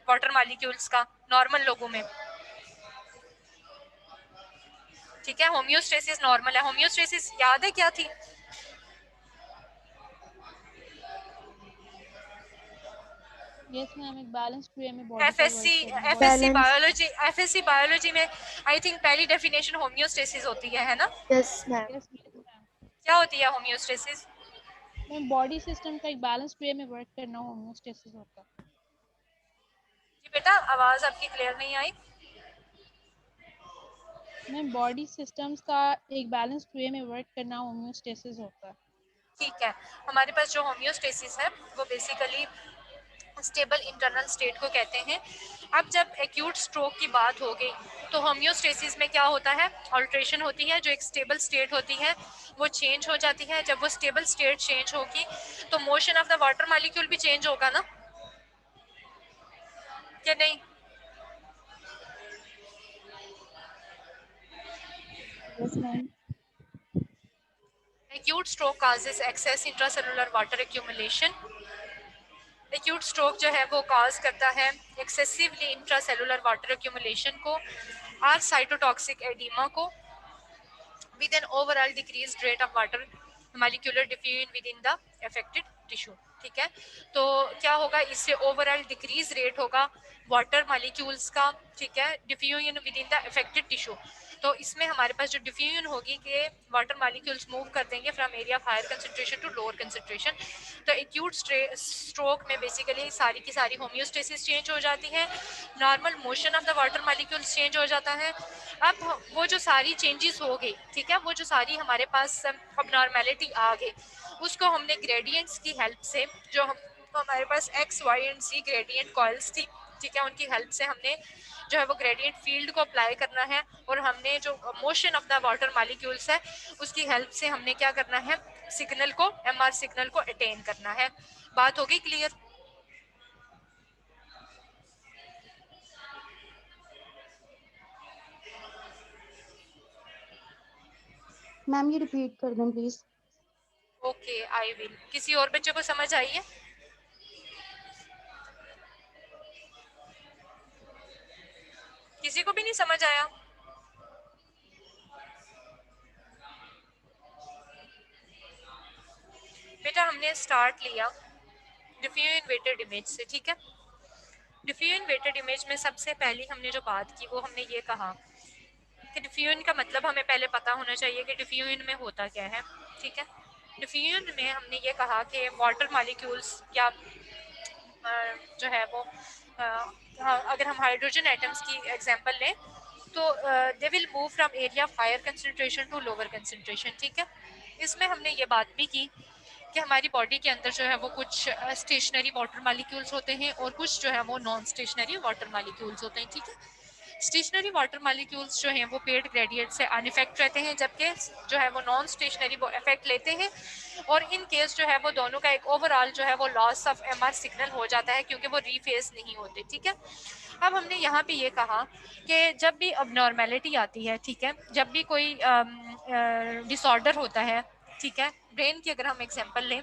वाटर मॉलिक्यूल्स का नॉर्मल लोगों में, ठीक है। होम्योस्टेसिस नॉर्मल है। होम्योस्टेसिस याद है क्या थी? यस मैम, एक बैलेंस्ड वे में बॉडी एफएससी बायोलॉजी में आई थिंक पहली डेफिनेशन होम्योस्टेसिस होती है ना? Yes ma'am. क्या होती है होम्योस्टेसिस? मैम बॉडी सिस्टम का एक बैलेंस्ड वे में वर्क करना होम्योस्टेसिस होता है। जी बेटा आवाज आपकी क्लियर नहीं आई। मैम बॉडी सिस्टम्स का एक बैलेंस्ड वे में वर्क करना होम्योस्टेसिस होता है, ठीक है। हमारे पास जो होम्योस्टेसिस है वो बेसिकली स्टेबल इंटरनल स्टेट को कहते हैं। अब जब एक्यूट स्ट्रोक की बात हो गई तो होम्योस्टेसिस में क्या होता है, अल्ट्रेशन होती है, जो एक स्टेबल स्टेट होती है वो चेंज हो जाती है। जब वो स्टेबल स्टेट चेंज होगी तो motion of the water molecule भी चेंज होगा ना, क्या नहीं? Yes ma'am. Acute stroke causes excess intracellular water accumulation. Acute stroke जो है वो कॉज करता है एक्सेसिवली इंट्रासेलुलर वाटर एक्यूमुलेशन को और साइटोटॉक्सिक एडिमा को with an overall decreased rate of water molecular diffusion within the affected tissue, ठीक है। तो क्या होगा, इससे ओवरऑल डिक्रीज रेट होगा वाटर मॉलिक्यूल्स का, ठीक है, diffusion within the affected tissue. तो इसमें हमारे पास जो डिफ्यूजन होगी कि वाटर मॉलिक्यूल्स मूव कर देंगे from area of higher concentration to lower concentration. तो एक्यूट स्ट्रोक में बेसिकली सारी की सारी होम्योस्टेसिस चेंज हो जाती है, normal motion of the water molecules change हो जाता है। अब वो जो सारी चेंजेस हो गई, ठीक है, वो जो सारी हमारे पास अबनॉर्मेलिटी आ गई उसको हमने ग्रेडियंट्स की हेल्प से, जो हमारे पास X Y and Z gradient coils थी, ठीक है, उनकी हेल्प से हमने जो है वो ग्रेडियंट फील्ड को अप्लाई करना है और हमने जो motion of the water molecules है उसकी हेल्प से हमने क्या करना है, सिग्नल को, एमआर सिग्नल को अटेन करना है। बात हो गई क्लियर? मैम ये रिपीट कर दें प्लीज। Okay I will. किसी और बच्चे को समझ आई है? किसी को भी नहीं समझ आया? बेटा हमने स्टार्ट लिया डिफ्यूजन वेटेड इमेज से, ठीक है। डिफ्यूजन वेटेड इमेज में सबसे पहली हमने जो बात की वो हमने ये कहा कि डिफ्यूजन का मतलब हमें पहले पता होना चाहिए कि डिफ्यूजन में होता क्या है। ठीक है। डिफ्यूजन में हमने ये कहा कि वाटर मॉलिक्यूल्स या जो है वो अगर हम हाइड्रोजन एटम्स की एग्जांपल लें तो they will move from area of higher concentration to lower concentration. ठीक है। इसमें हमने ये बात भी की कि हमारी बॉडी के अंदर जो है वो कुछ स्टेशनरी वाटर मॉलिक्यूल्स होते हैं और कुछ जो है वो नॉन स्टेशनरी वाटर मॉलिक्यूल्स होते हैं। ठीक है। स्टेशनरी वाटर मॉलिक्यूल्स जो हैं वो पेड ग्रेडियंट से अनइफेक्ट रहते हैं, जबकि जो है वो नॉन स्टेशनरी वो इफेक्ट लेते हैं, और इन केस जो है वो दोनों का एक ओवरऑल जो है वो लॉस ऑफ एमआर सिग्नल हो जाता है क्योंकि वो रीफेज नहीं होते। ठीक है। अब हमने यहाँ पे ये कहा कि जब भी अबनॉर्मेलिटी आती है, ठीक है, जब भी कोई डिसऑर्डर होता है, ठीक है, ब्रेन की अगर हम एग्जांपल लें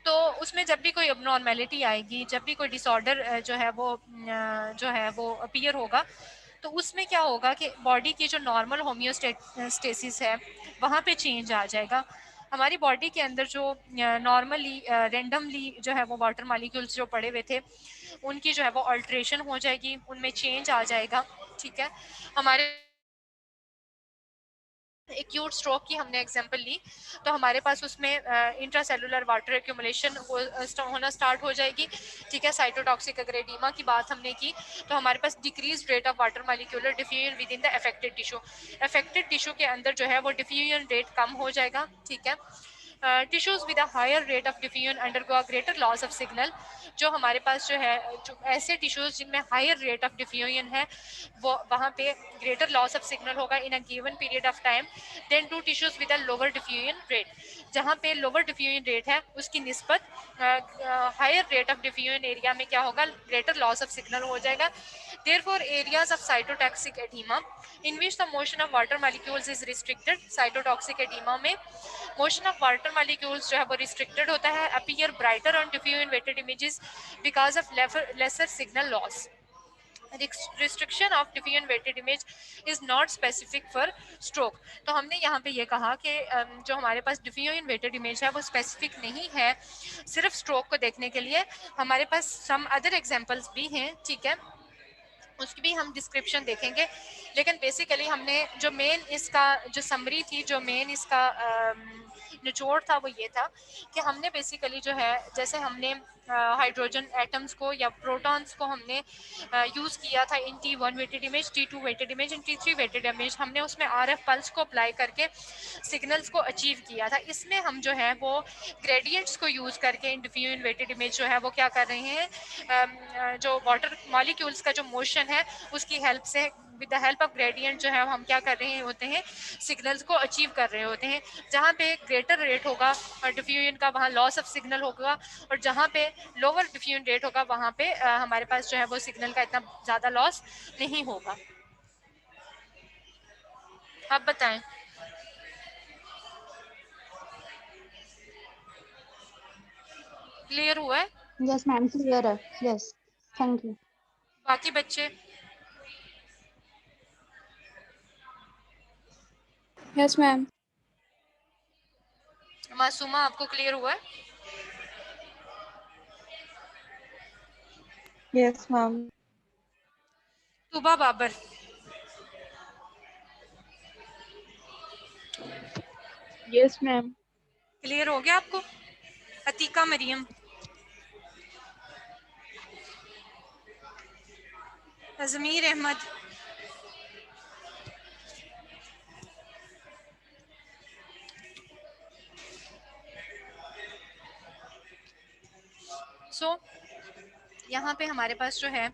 तो उसमें जब भी कोई अबनॉर्मेलिटी आएगी, जब भी कोई डिसऑर्डर जो है वो अपीयर होगा, तो उसमें क्या होगा कि बॉडी की जो नॉर्मल होम्योस्टेसिस है वहाँ पे चेंज आ जाएगा। हमारी बॉडी के अंदर जो नॉर्मली रेंडमली जो है वो वाटर मॉलिक्यूल्स जो पड़े हुए थे उनकी जो है वो अल्ट्रेशन हो जाएगी, उनमें चेंज आ जाएगा। ठीक है। हमारे एक्यूट स्ट्रोक की हमने एग्जांपल ली तो हमारे पास उसमें इंट्रासेलुलर वाटर एक्यूमुलेशन होना स्टार्ट हो जाएगी। ठीक है। साइटोटॉक्सिक अगर एडीमा की बात हमने की तो हमारे पास decrease rate of water molecular diffusion within the affected tissue. Affected tissue के अंदर जो है वो डिफ्यूजन रेट कम हो जाएगा। ठीक है। Tissues with a higher rate of diffusion undergo a greater loss of signal. जो हमारे पास जो है जो ऐसे टिश्यूज जिनमें हायर रेट ऑफ डिफ्यूजन है वो वहाँ पे ग्रेटर लॉस ऑफ सिग्नल होगा in a given period of time then to tissues with a lower diffusion rate. जहाँ पे लोअर डिफ्यूजन रेट है उसकी निस्बत higher rate of diffusion area में क्या होगा, ग्रेटर लॉस ऑफ सिग्नल हो जाएगा। Therefore, areas of cytotoxic edema in which the motion of water molecules is restricted, cytotoxic edema में motion of water molecules जो है वो restricted होता है, appear brighter on diffuse weighted images because of lesser signal loss. Restriction of diffusion weighted image is not specific for stroke. तो हमने यहाँ पे ये कहा कि जो हमारे पास diffusion weighted image है वो specific नहीं है सिर्फ stroke को देखने के लिए, हमारे पास some other examples भी हैं। ठीक है। उसकी भी हम डिस्क्रिप्शन देखेंगे, लेकिन बेसिकली हमने जो मेन इसका जो समरी थी, जो मेन इसका निचोड़ था वो ये था कि हमने बेसिकली जो है जैसे हमने हाइड्रोजन एटम्स को या प्रोटॉन्स को हमने यूज़ किया था in T1 weighted image, T2 weighted image and T3 weighted image, हमने उसमें RF पल्स को अप्लाई करके सिग्नल्स को अचीव किया था। इसमें हम जो है वो ग्रेडियंट्स को यूज़ करके इन डिफ्यूजन वेटेड इमेज जो है वो क्या कर रहे हैं, जो वाटर मॉलिक्यूल्स का जो मोशन है उसकी हेल्प से with the help of gradient जो है हम क्या कर रहे होते हैं, सिग्नल्स को अचीव कर रहे होते हैं। जहाँ पे ग्रेटर रेट होगा डिफ्यूजन का वहाँ लॉस ऑफ सिग्नल होगा, और जहाँ पे लोअर डिफ्यूजन रेट होगा वहाँ पे हमारे पास जो है वो सिग्नल का इतना ज़्यादा लॉस नहीं होगा। आप बताएं। क्लियर हुआ है? यस मैम क्लियर है। Yes thank you. बाकी बच्चे? Yes ma'am. मासूमा आपको क्लियर हुआ है? Yes, ma'am. तुबा Babar? Yes, ma'am. Clear हो गया आपको? अतीका मरियम? अजमीर अहमद? यहाँ पे हमारे पास जो है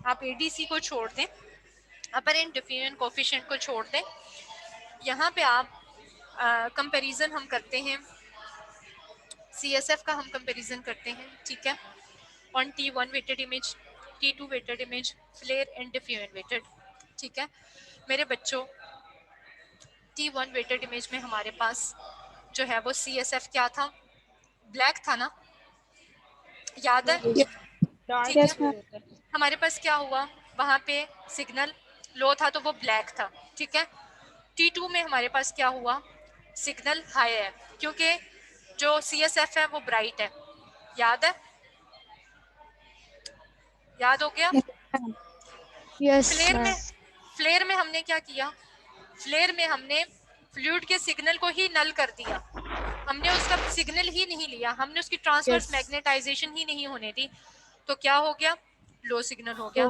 आप एडीसी को छोड़ दें, अपरेंट डिफ्यूजन कोफिशिएंट को छोड़ दें, यहाँ पे आप कंपैरिजन हम करते हैं, सीएसएफ का हम कंपैरिजन करते हैं। ठीक है। On T1 weighted image, T2 weighted image, FLAIR and diffusion weighted. ठीक है मेरे बच्चों, T1 वेटेड इमेज में हमारे पास जो है वो सीएसएफ क्या था, ब्लैक था ना, याद है? ठीक यस है। मैम। हमारे पास क्या हुआ, वहाँ पे सिग्नल लो था तो वो ब्लैक था। ठीक है। T2 में हमारे पास क्या हुआ, सिग्नल हाई है क्योंकि जो CSF है वो ब्राइट है। याद है? याद हो गया? Yes FLAIR ma'am. में, फ्लेयर में हमने क्या किया, फ्लेयर में हमने फ्लूइड के सिग्नल को ही नल कर दिया, हमने उसका सिग्नल ही नहीं लिया, हमने उसकी ट्रांसवर्स मैग्नेटाइजेशन ही नहीं होने दी, तो क्या हो गया, लो सिग्नल हो गया।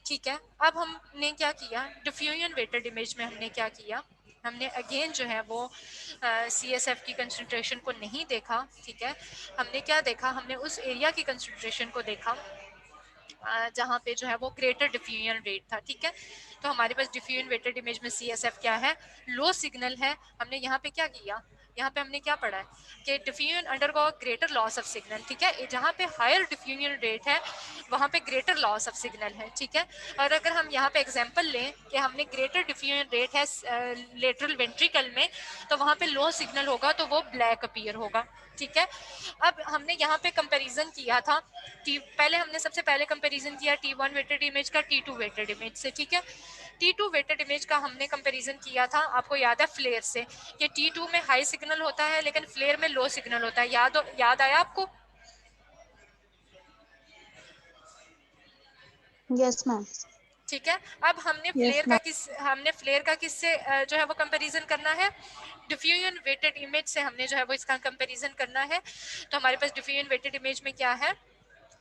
ठीक है, अब हमने क्या किया, डिफ्यूजन वेटेड इमेज में हमने क्या किया, हमने अगेन जो है वो CSF की कंसंट्रेशन को नहीं देखा। ठीक है, हमने क्या देखा, हमने उस एरिया की कंसंट्रेशन को देखा जहाँ पे जो है वो ग्रेटर डिफ्यूजन रेट था। ठीक है, तो हमारे पास डिफ्यूजन वेटेड इमेज में CSF क्या है, लो सिग्नल है। हमने यहाँ पे क्या किया, यहाँ पे हमने क्या पढ़ा है कि diffusion undergo greater loss of signal. ठीक है, जहाँ पे हायर डिफ्यूजन रेट है वहाँ पे ग्रेटर लॉस ऑफ सिग्नल है। ठीक है, और अगर हम यहाँ पे एग्जांपल लें कि हमने ग्रेटर डिफ्यूजन रेट है लेटरल वेंट्रिकल में, तो वहाँ पे लो सिग्नल होगा, तो वो ब्लैक अपीयर होगा। ठीक है, अब हमने यहाँ पे कंपैरिजन किया था पहले हमने सबसे पहले कंपैरिजन किया T1 वेटेड इमेज का T2 वेटेड इमेज से। ठीक है, T2 वेटेड इमेज का हमने कंपैरिजन किया था, आपको याद है फ्लेयर से, कि T2 में हाई सिग्नल होता है लेकिन फ्लेयर में लो सिग्नल होता है। याद आया आपको? Yes ma'am. ठीक है, अब हमने फ्लेयर का किससे जो है वो कंपैरिजन करना है, डिफ्यूजन वेटेड इमेज से हमने जो है वो इसका कंपैरिजन करना है। तो हमारे पास डिफ्यूजन वेटेड इमेज में क्या है,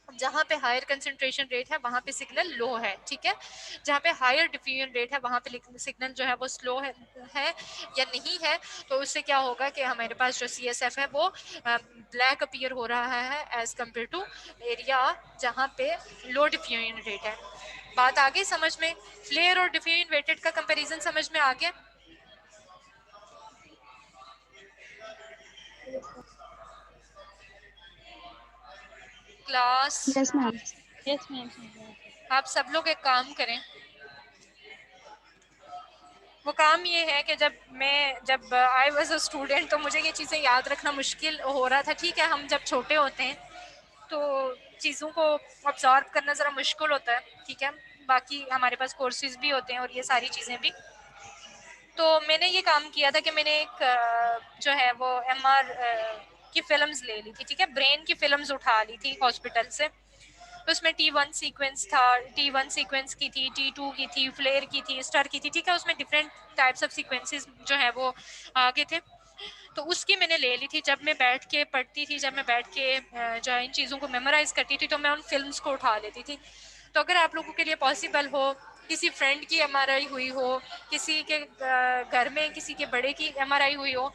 जहाँ पे हायर कंसंट्रेशन रेट है वहाँ पे सिग्नल लो है। ठीक है, जहाँ पे हायर डिफ्यूजन रेट है वहाँ पे सिग्नल जो है वो स्लो है या नहीं है, तो उससे क्या होगा कि हमारे पास जो CSF है वो ब्लैक अपीयर हो रहा है एज कम्पेयर टू एरिया जहाँ पे लो डिफ्यूजन रेट है। बात आ गई समझ में? फ्लेयर और डिफ्यूजन वेटेड का कंपैरिजन समझ में आ गया? Class? Yes ma'am. Yes ma'am. आप सब लोग एक काम करें, वो काम ये है कि जब आई वॉज अ स्टूडेंट तो मुझे ये चीज़ें याद रखना मुश्किल हो रहा था। ठीक है, हम जब छोटे होते हैं तो चीज़ों को ऑब्जर्व करना ज़रा मुश्किल होता है। ठीक है, बाकी हमारे पास कोर्सेज भी होते हैं और ये सारी चीज़ें भी। तो मैंने ये काम किया था कि मैंने एक जो है वो MR की फिल्म्स ले ली थी। ठीक है, ब्रेन की फिल्म्स उठा ली थी हॉस्पिटल से। तो उसमें T1 सीक्वेंस था, T1 सीक्वेंस की थी, T2 की थी, फ्लेयर की थी, स्टार की थी। ठीक है, उसमें डिफरेंट टाइप्स ऑफ सीक्वेंसेस जो है वो आगे थे। तो उसकी मैंने ले ली थी। जब मैं बैठ के पढ़ती थी, जब मैं बैठ के जो है इन चीज़ों को मेमोराइज करती थी, तो मैं उन फिल्म्स को उठा लेती थी। तो अगर आप लोगों के लिए पॉसिबल हो, किसी फ्रेंड की MRI हुई हो, किसी के घर में किसी के बड़े की MRI हुई हो,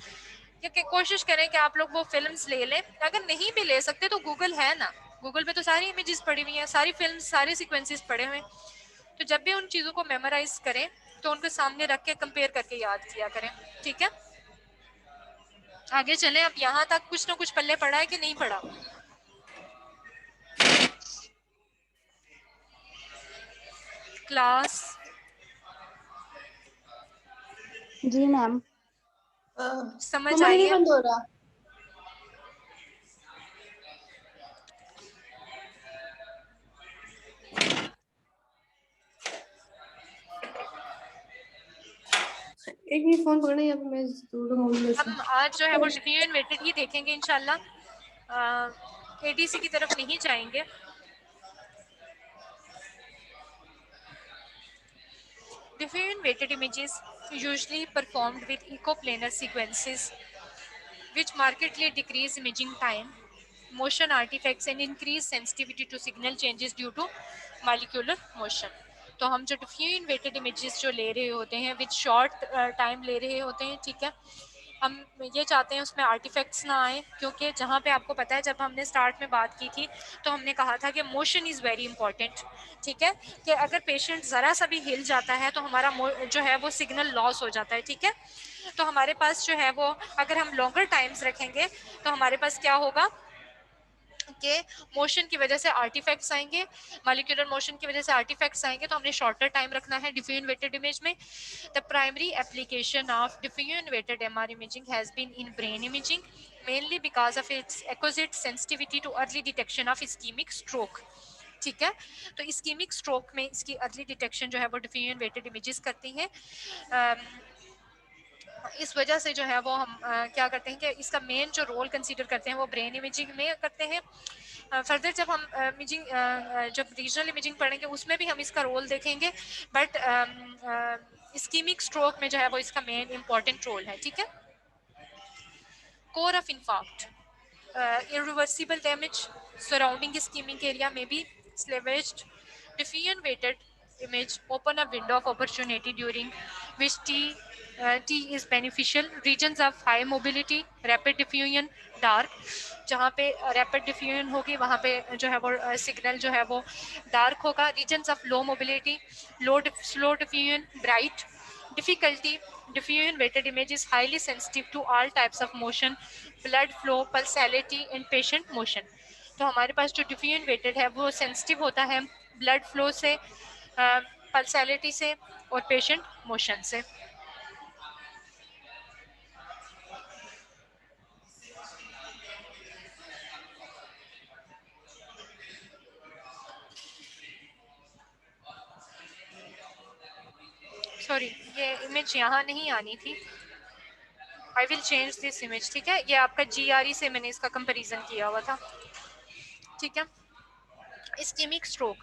क्योंकि कोशिश करें कि आप लोग वो फिल्म्स ले लें। अगर नहीं भी ले सकते तो गूगल है ना, गूगल पे तो सारी इमेजेस पड़ी हुई हैं, सारी फिल्म्स, सारे सीक्वेंसेस पड़े हुए हैं। तो जब भी उन चीज़ों को मेमोराइज करें तो उनको सामने रख के कंपेयर करके याद किया करें। ठीक है, आगे चलें। अब यहाँ तक कुछ ना कुछ पल्ले पड़ा है कि नहीं पड़ा? क्लास? जी मैम। समझ आई है? बंद हो रहा। एक ही फोन पकड़ना या मैं हम आज जो है वो डिफ्यूजन वेटेड ही देखेंगे इंशाल्लाह, ADC की तरफ नहीं जाएंगे। Diffusion weighted images usually performed with echoplanar sequences which markedly decrease imaging time, motion artifacts and increase sensitivity to signal changes due to molecular motion. तो हम जो डिफ्यूजन वेटेड इमेजेस जो ले रहे होते हैं विद शॉर्ट टाइम ले रहे होते हैं। ठीक है, हम ये चाहते हैं उसमें आर्टिफैक्ट्स ना आए, क्योंकि जहाँ पे आपको पता है जब हमने स्टार्ट में बात की थी तो हमने कहा था कि मोशन इज़ वेरी इंपॉर्टेंट। ठीक है, कि अगर पेशेंट ज़रा सा भी हिल जाता है तो हमारा जो है वो सिग्नल लॉस हो जाता है। ठीक है, तो हमारे पास जो है वो अगर हम लॉन्गर टाइम्स रखेंगे तो हमारे पास क्या होगा कि मोशन की वजह से आर्टिफैक्ट्स आएंगे, मॉलिक्यूलर मोशन की वजह से आर्टिफैक्ट्स आएंगे, तो हमने शॉर्टर टाइम रखना है डिफ्यूजन वेटेड इमेज में। The primary application of diffusion weighted MR imaging has been in brain imaging mainly because of its exquisite sensitivity to early detection of ischemic stroke। ठीक है, तो ischaemic stroke में इसकी early detection जो है वो diffusion weighted images करती हैं। इस वजह से जो है वो हम क्या करते हैं कि इसका मेन जो रोल कंसीडर करते हैं वो ब्रेन इमेजिंग में करते हैं। फर्दर जब हम जब रीजनल इमेजिंग पढ़ेंगे उसमें भी हम इसका रोल देखेंगे, बट इस्कीमिक स्ट्रोक में जो है वो इसका मेन इंपॉर्टेंट रोल है, ठीक है। Core of infarct, irreversible damage surrounding ischemic area may be salvaged. Diffusion weighted image open a window of opportunity during which T is beneficial. Regions of high mobility, rapid diffusion, dark, जहाँ पे rapid diffusion होगी वहाँ पे जो है वो signal जो है वो डार्क होगा. Regions of low mobility, slow diffusion, bright. Difficulty, diffusion weighted image is highly sensitive to all types of motion, blood flow, pulsality and patient motion. तो हमारे पास जो diffusion weighted है वो sensitive होता है blood flow से, pulsality से और patient motion से. सॉरी, ये इमेज यहाँ नहीं आनी थी. I will change this image, ठीक है. ये आपका GRE से मैंने इसका कंपैरिजन किया हुआ था, ठीक है. Ischaemic stroke,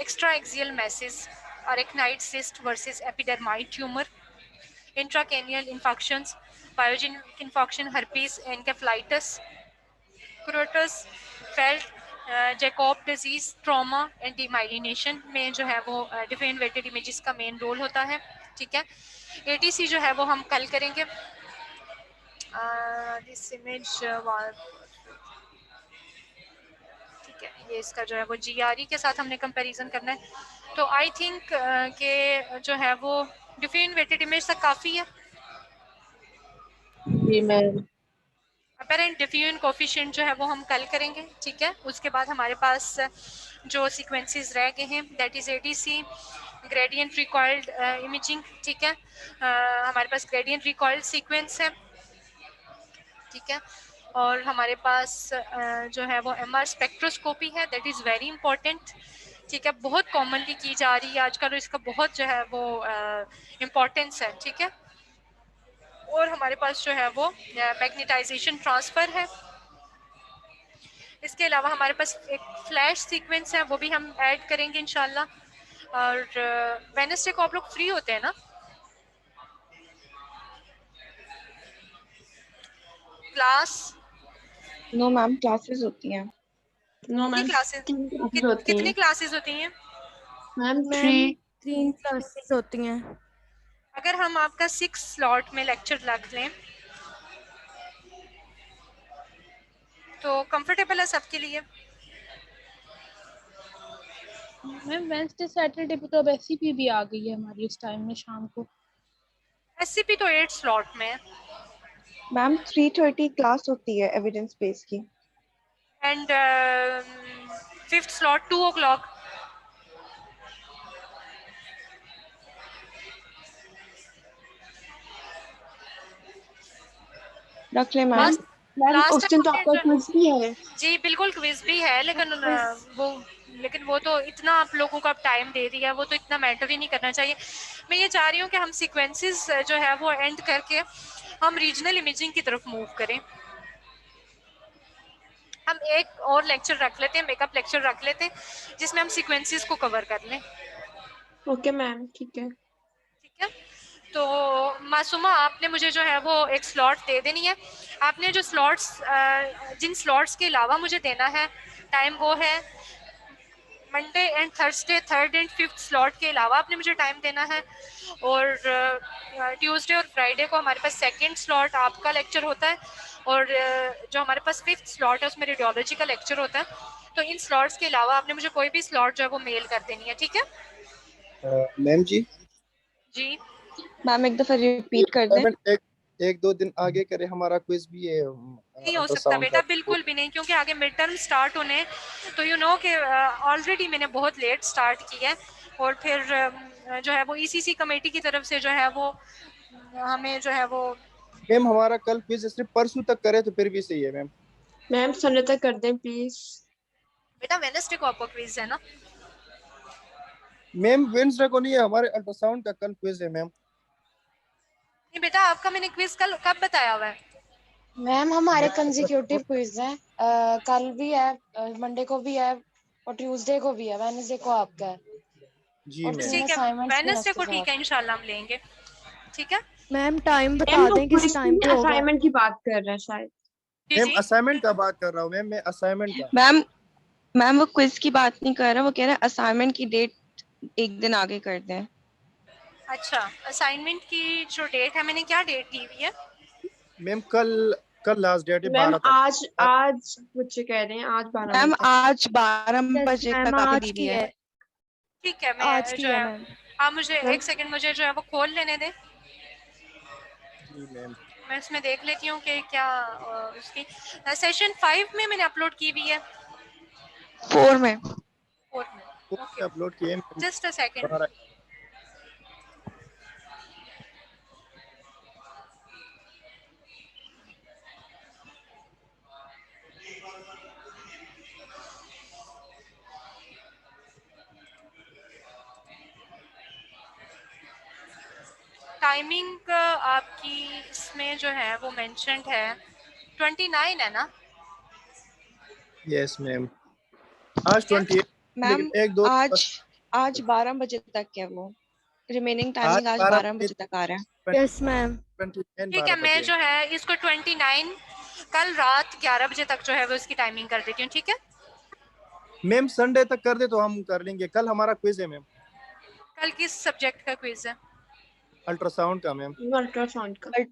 extraaxial masses, arachnoid cyst versus epidermoid tumor, intracranial infections, pyogenic infection, herpes, encephalitis, Crotus, felt, Jakob disease, trauma and demyelination में जो है वो डिफरेंट वेटेड इमेजेस का मेन रोल होता है, ठीक है. ATC जो है वो हम कल करेंगे. दिस इमेज, ठीक है, ये इसका जो है वो GRE के साथ हमने कंपैरिजन करना है. तो आई थिंक के जो है वो डिफरेंट वेटेड इमेज तक काफ़ी है. जी मैम. अपेरेंट डिफ्यूजन कोफिशिएंट जो है वो हम कल करेंगे, ठीक है. उसके बाद हमारे पास जो सीक्वेंसेस रह गए हैं that is ATC, gradient recalled imaging, ठीक है. हमारे पास ग्रेडियंट रिकॉइल्ड सीक्वेंस है, ठीक है. और हमारे पास जो है वो MR स्पेक्ट्रोस्कोपी है, दैट इज़ वेरी इंपॉर्टेंट, ठीक है. बहुत कॉमनली की जा रही है आजकल, इसका बहुत जो है वो इम्पोर्टेंस है, ठीक है. और हमारे पास जो है वो मैग्नेटाइजेशन ट्रांसफ़र है. इसके अलावा हमारे पास एक फ्लैश सीक्वेंस है, वो भी हम ऐड करेंगे इंशाल्लाह. और वेडनेसडे को आप लोग फ्री होते हैं ना? क्लास? नो मैम, क्लासेस होती हैं. No ma'am. कितनी क्लासेस होती हैं मैम? 3 क्लासेस होती हैं. अगर हम आपका 6 स्लॉट में लेक्चर रख लें तो कंफर्टेबल है सबके लिए? मैम वेंसडे सैटरडे पे तो अब SCP भी आ गई है हमारी इस टाइम में शाम को. SCP तो 8 स्लॉट में है. मैम 3:30 क्लास होती है एविडेंस बेस की. And 5th slot 2 o'clock. रख ले मैम. उस दिन तो आपका क्विज भी है. जी बिल्कुल, क्विज भी है, लेकिन वो तो इतना आप लोगों को अब टाइम दे दिया है, वो तो इतना मैटर ही नहीं करना चाहिए. मैं ये चाह रही हूँ कि हम सीक्वेंसेस जो है वो एंड करके हम रीजनल इमेजिंग की तरफ मूव करें. हम एक और लेक्चर रख लेते हैं, मेकअप लेक्चर रख लेते हैं जिसमें हम सीक्वेंसेस को कवर कर लें. ओके मैम, ठीक है. ठीक है. तो मासूमा, आपने मुझे जो है वो एक स्लॉट दे देनी है. आपने जो स्लॉट्स, जिन स्लॉट्स के अलावा मुझे देना है टाइम, वो है Monday and Thursday, 3rd and 5th slot के अलावा आपने मुझे टाइम देना है. और ट्यूसडे और फ्राइडे को हमारे पास 2nd स्लॉट आपका लेक्चर होता है. और जो हमारे पास 5th स्लॉट है उसमें रेडियोलॉजी का लेक्चर होता है. तो इन स्लॉट्स के अलावा आपने मुझे कोई भी स्लॉट जो है वो मेल कर देनी है, ठीक है. मैम जी. जी मैम एक दफा रिपीट कर दें. एक दो दिन आगे करे, हमारा क्विज भी है. नहीं हो सकता बेटा, बिल्कुल भी नहीं, क्योंकि आगे मिड टर्म स्टार्ट होने, तो यू नो कि ऑलरेडी मैंने बहुत लेट स्टार्ट किया है. और फिर जो है वो ECC कमेटी की तरफ से जो है वो हमें जो है वो. मैम हमारा कल क्विज सिर्फ परसों तक करे तो फिर भी सही है मैम. मैम संडे तक कर दें प्लीज. बेटा वेडनेसडे को आपका क्विज है ना? मैम वेडनेसडे को नहीं है, हमारे अल्ट्रासाउंड का कल क्विज है मैम. नहीं बेटा, आपका मैंने क्विज कल कब बताया हुआ है? मैम हमारे कंसेक्यूटिव क्विज है, कल भी है, मंडे को भी है और ट्यूसडे को भी है, वेडनेसडे को आपका है. जी और मैम। तीन ठीक है, असाइनमेंट्स भी वेडनेसडे उसके को ठीक बाद। है, इंशाल्लाह हम लेंगे। ठीक है मैम टाइम बता मैम वो दें किस क्विज टाइम पे होगा। असाइनमेंट की बात कर रहे हैं शायद। जी मैम जी। असाइनमेंट का बात कर रहा हूँ मैम, मैं असाइनमेंट का। मैम मैम वो क्विज की बात नहीं कर रहा, वो कह रहा है असाइनमेंट की डेट एक दिन आगे कर दें। अच्छा, असाइनमेंट की जो डेट है, मैंने क्या डेट दी हुई है? मैम कल लास्ट डेट है मैम 12 तक। आज बच्चे कह रहे हैं आज 12 मई मैम तक। आज 12 यस बजे मैम तक आपने आज दी की हुई है। है, ठीक है, आज मैं की जो है है, मैम। आप मुझे मैम एक सेकंड मुझे जो है वो खोल लेने दें, जी मैम। मैं इसमें देख लेती हूँ कि क्या उसकी सेशन 5 में मैंने अपलोड की हुई है, 4 में। 4 में। ओके, अपलोड किए ma'am. Just a second. 12। Timing आपकी इसमें जो है वो मेंशन्ड है 29 है ना? यस मैम, आज 28, मैम लेकिन एक दो आज आज 12 बजे तक है वो, रिमेनिंग आज टाइमिंग आज 12 12 बजे बजे तक आ रहा है। 20 यस मैम। 29 ठीक 12 है, मैं बजे। जो है इसको 29 कल रात 11 बजे तक जो है वो इसकी टाइमिंग कर देती हूँ। ठीक है, मैम संडे तक कर दे तो हम कर लेंगे। कल हमारा क्विज है मैम, कल किस सब्जेक्ट का क्विज है? अल्ट्रासाउंड का मैम। अल्ट्रासाउंड का।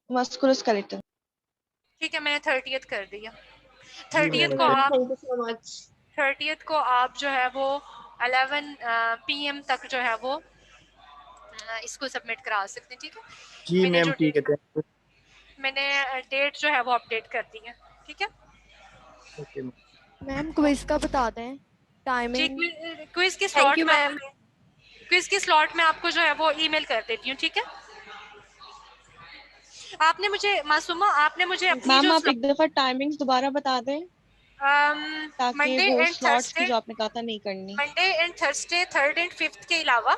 मस्कुलोस्केलेटल। ठीक है, मैंने 30th कर दिया। जी ठीक है 30th मैम। को मैम, आप thank you so much. 30th को आप जो है वो 11 PM तक जो है वो इसको सबमिट करा सकते हैं। ठीक है, जी मैंने मैम जो ठीक है, थैंक यू। मैंने डेट जो है वो अपडेट कर दी है। ठीक है ओके मैम। मैम क्विज का बता दें जी, टाइमिंग। क्विज की थैंक स्लॉट यू में मैम। क्विज की स्लॉट में आपको जो है वो ईमेल कर देती हूँ। ठीक है, आपने मुझे मासूमा, आपने मुझे अपनी मैम जो आप एक दफा टाइमिंग्स दोबारा बता दें ताकि मंडे वो एंड स्लॉट्स की थर्सडे, जो आपने कहा था नहीं करनी। Monday and Thursday 3rd and 5th के अलावा,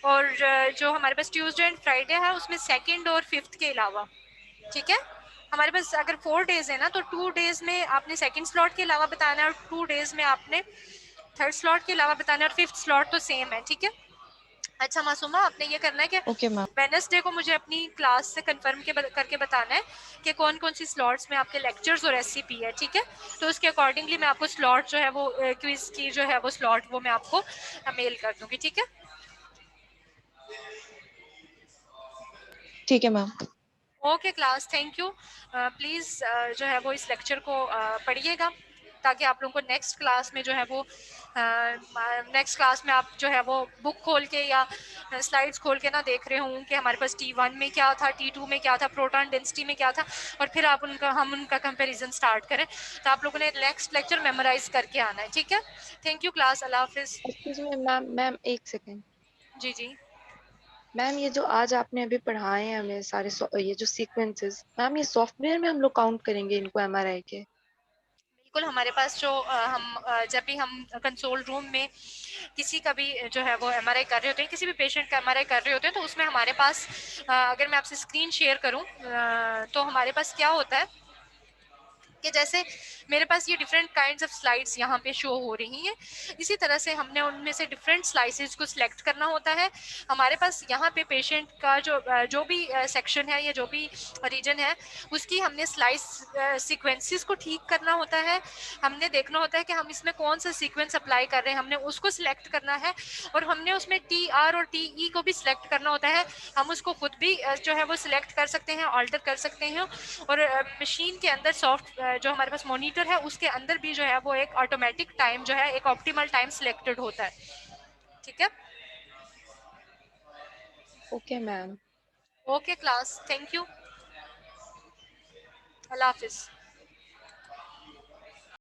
और जो हमारे पास ट्यूसडे एंड फ्राइडे है उसमें 2nd और 5th के अलावा। ठीक है, हमारे पास अगर 4 डेज है ना, तो 2 डेज में आपने 2nd स्लॉट के अलावा बताना है, और 2 डेज में आपने 3rd स्लॉट के अलावा बताना है, और 5th स्लॉट तो सेम है। ठीक है, अच्छा मासूमा, आपने ये करना है कि ओके मैम। वेडनेसडे को मुझे अपनी क्लास से कंफर्म करके बताना है कि कौन कौन सी स्लॉट्स में आपके लेक्चर्स और एससीपी है। ठीक है, तो उसके अकॉर्डिंगली मैं आपको स्लॉट जो है वो क्विज की जो है वो स्लॉट वो मैं आपको मेल कर दूंगी। ठीक है, ठीक है ma'am. Okay class, thank you. Please जो है वो इस लेक्चर को पढ़िएगा, ताकि आप लोगों को नेक्स्ट क्लास में जो है वो नेक्स्ट क्लास में आप जो है वो बुक खोल के या स्लाइड्स खोल के ना देख रहे हों कि हमारे पास T1 में क्या था, T2 में क्या था, प्रोटॉन डेंसिटी में क्या था, और फिर आप हम उनका कंपैरिजन स्टार्ट करें। तो आप लोगों ने नेक्स्ट लेक्चर मेमोराइज करके आना है। ठीक है, थैंक यू क्लास, अल्लाह हाफिज़। एक्सक्यूज मी मैम, मैम एक सेकेंड। जी जी। मैम ये जो आज आपने अभी पढ़ाए हैं हमें सारे ये जो सीक्वेंसेस, मैम ये सॉफ्टवेयर में हम लोग काउंट करेंगे इनको एमआरआई के? बिल्कुल, हमारे पास जो जब भी हम कंसोल रूम में किसी का भी जो है वो एमआरआई कर रहे होते हैं, किसी भी पेशेंट का एमआरआई कर रहे होते हैं, तो उसमें हमारे पास अगर मैं आपसे स्क्रीन शेयर करूं तो हमारे पास क्या होता है कि जैसे मेरे पास ये डिफरेंट काइंड्स ऑफ स्लाइड्स यहाँ पे शो हो रही हैं, इसी तरह से हमने उनमें से डिफरेंट स्लाइसेस को सिलेक्ट करना होता है। हमारे पास यहाँ पे पेशेंट का जो भी सेक्शन है या जो भी रीजन है, उसकी हमने स्लाइस सीक्वेंसेस को ठीक करना होता है। हमने देखना होता है कि हम इसमें कौन सा सीक्वेंस अप्लाई कर रहे हैं, हमने उसको सिलेक्ट करना है, और हमने उसमें TR और TE को भी सिलेक्ट करना होता है। हम उसको खुद भी जो है वो सिलेक्ट कर सकते हैं, ऑल्टर कर सकते हैं, और मशीन के अंदर सॉफ्ट जो हमारे पास मॉनिटर है उसके अंदर भी जो है वो एक ऑटोमेटिक टाइम जो है, एक ऑप्टिमल टाइम सिलेक्टेड होता है। ठीक है, okay ma'am. Okay class, thank you, अल्लाह हाफिज़।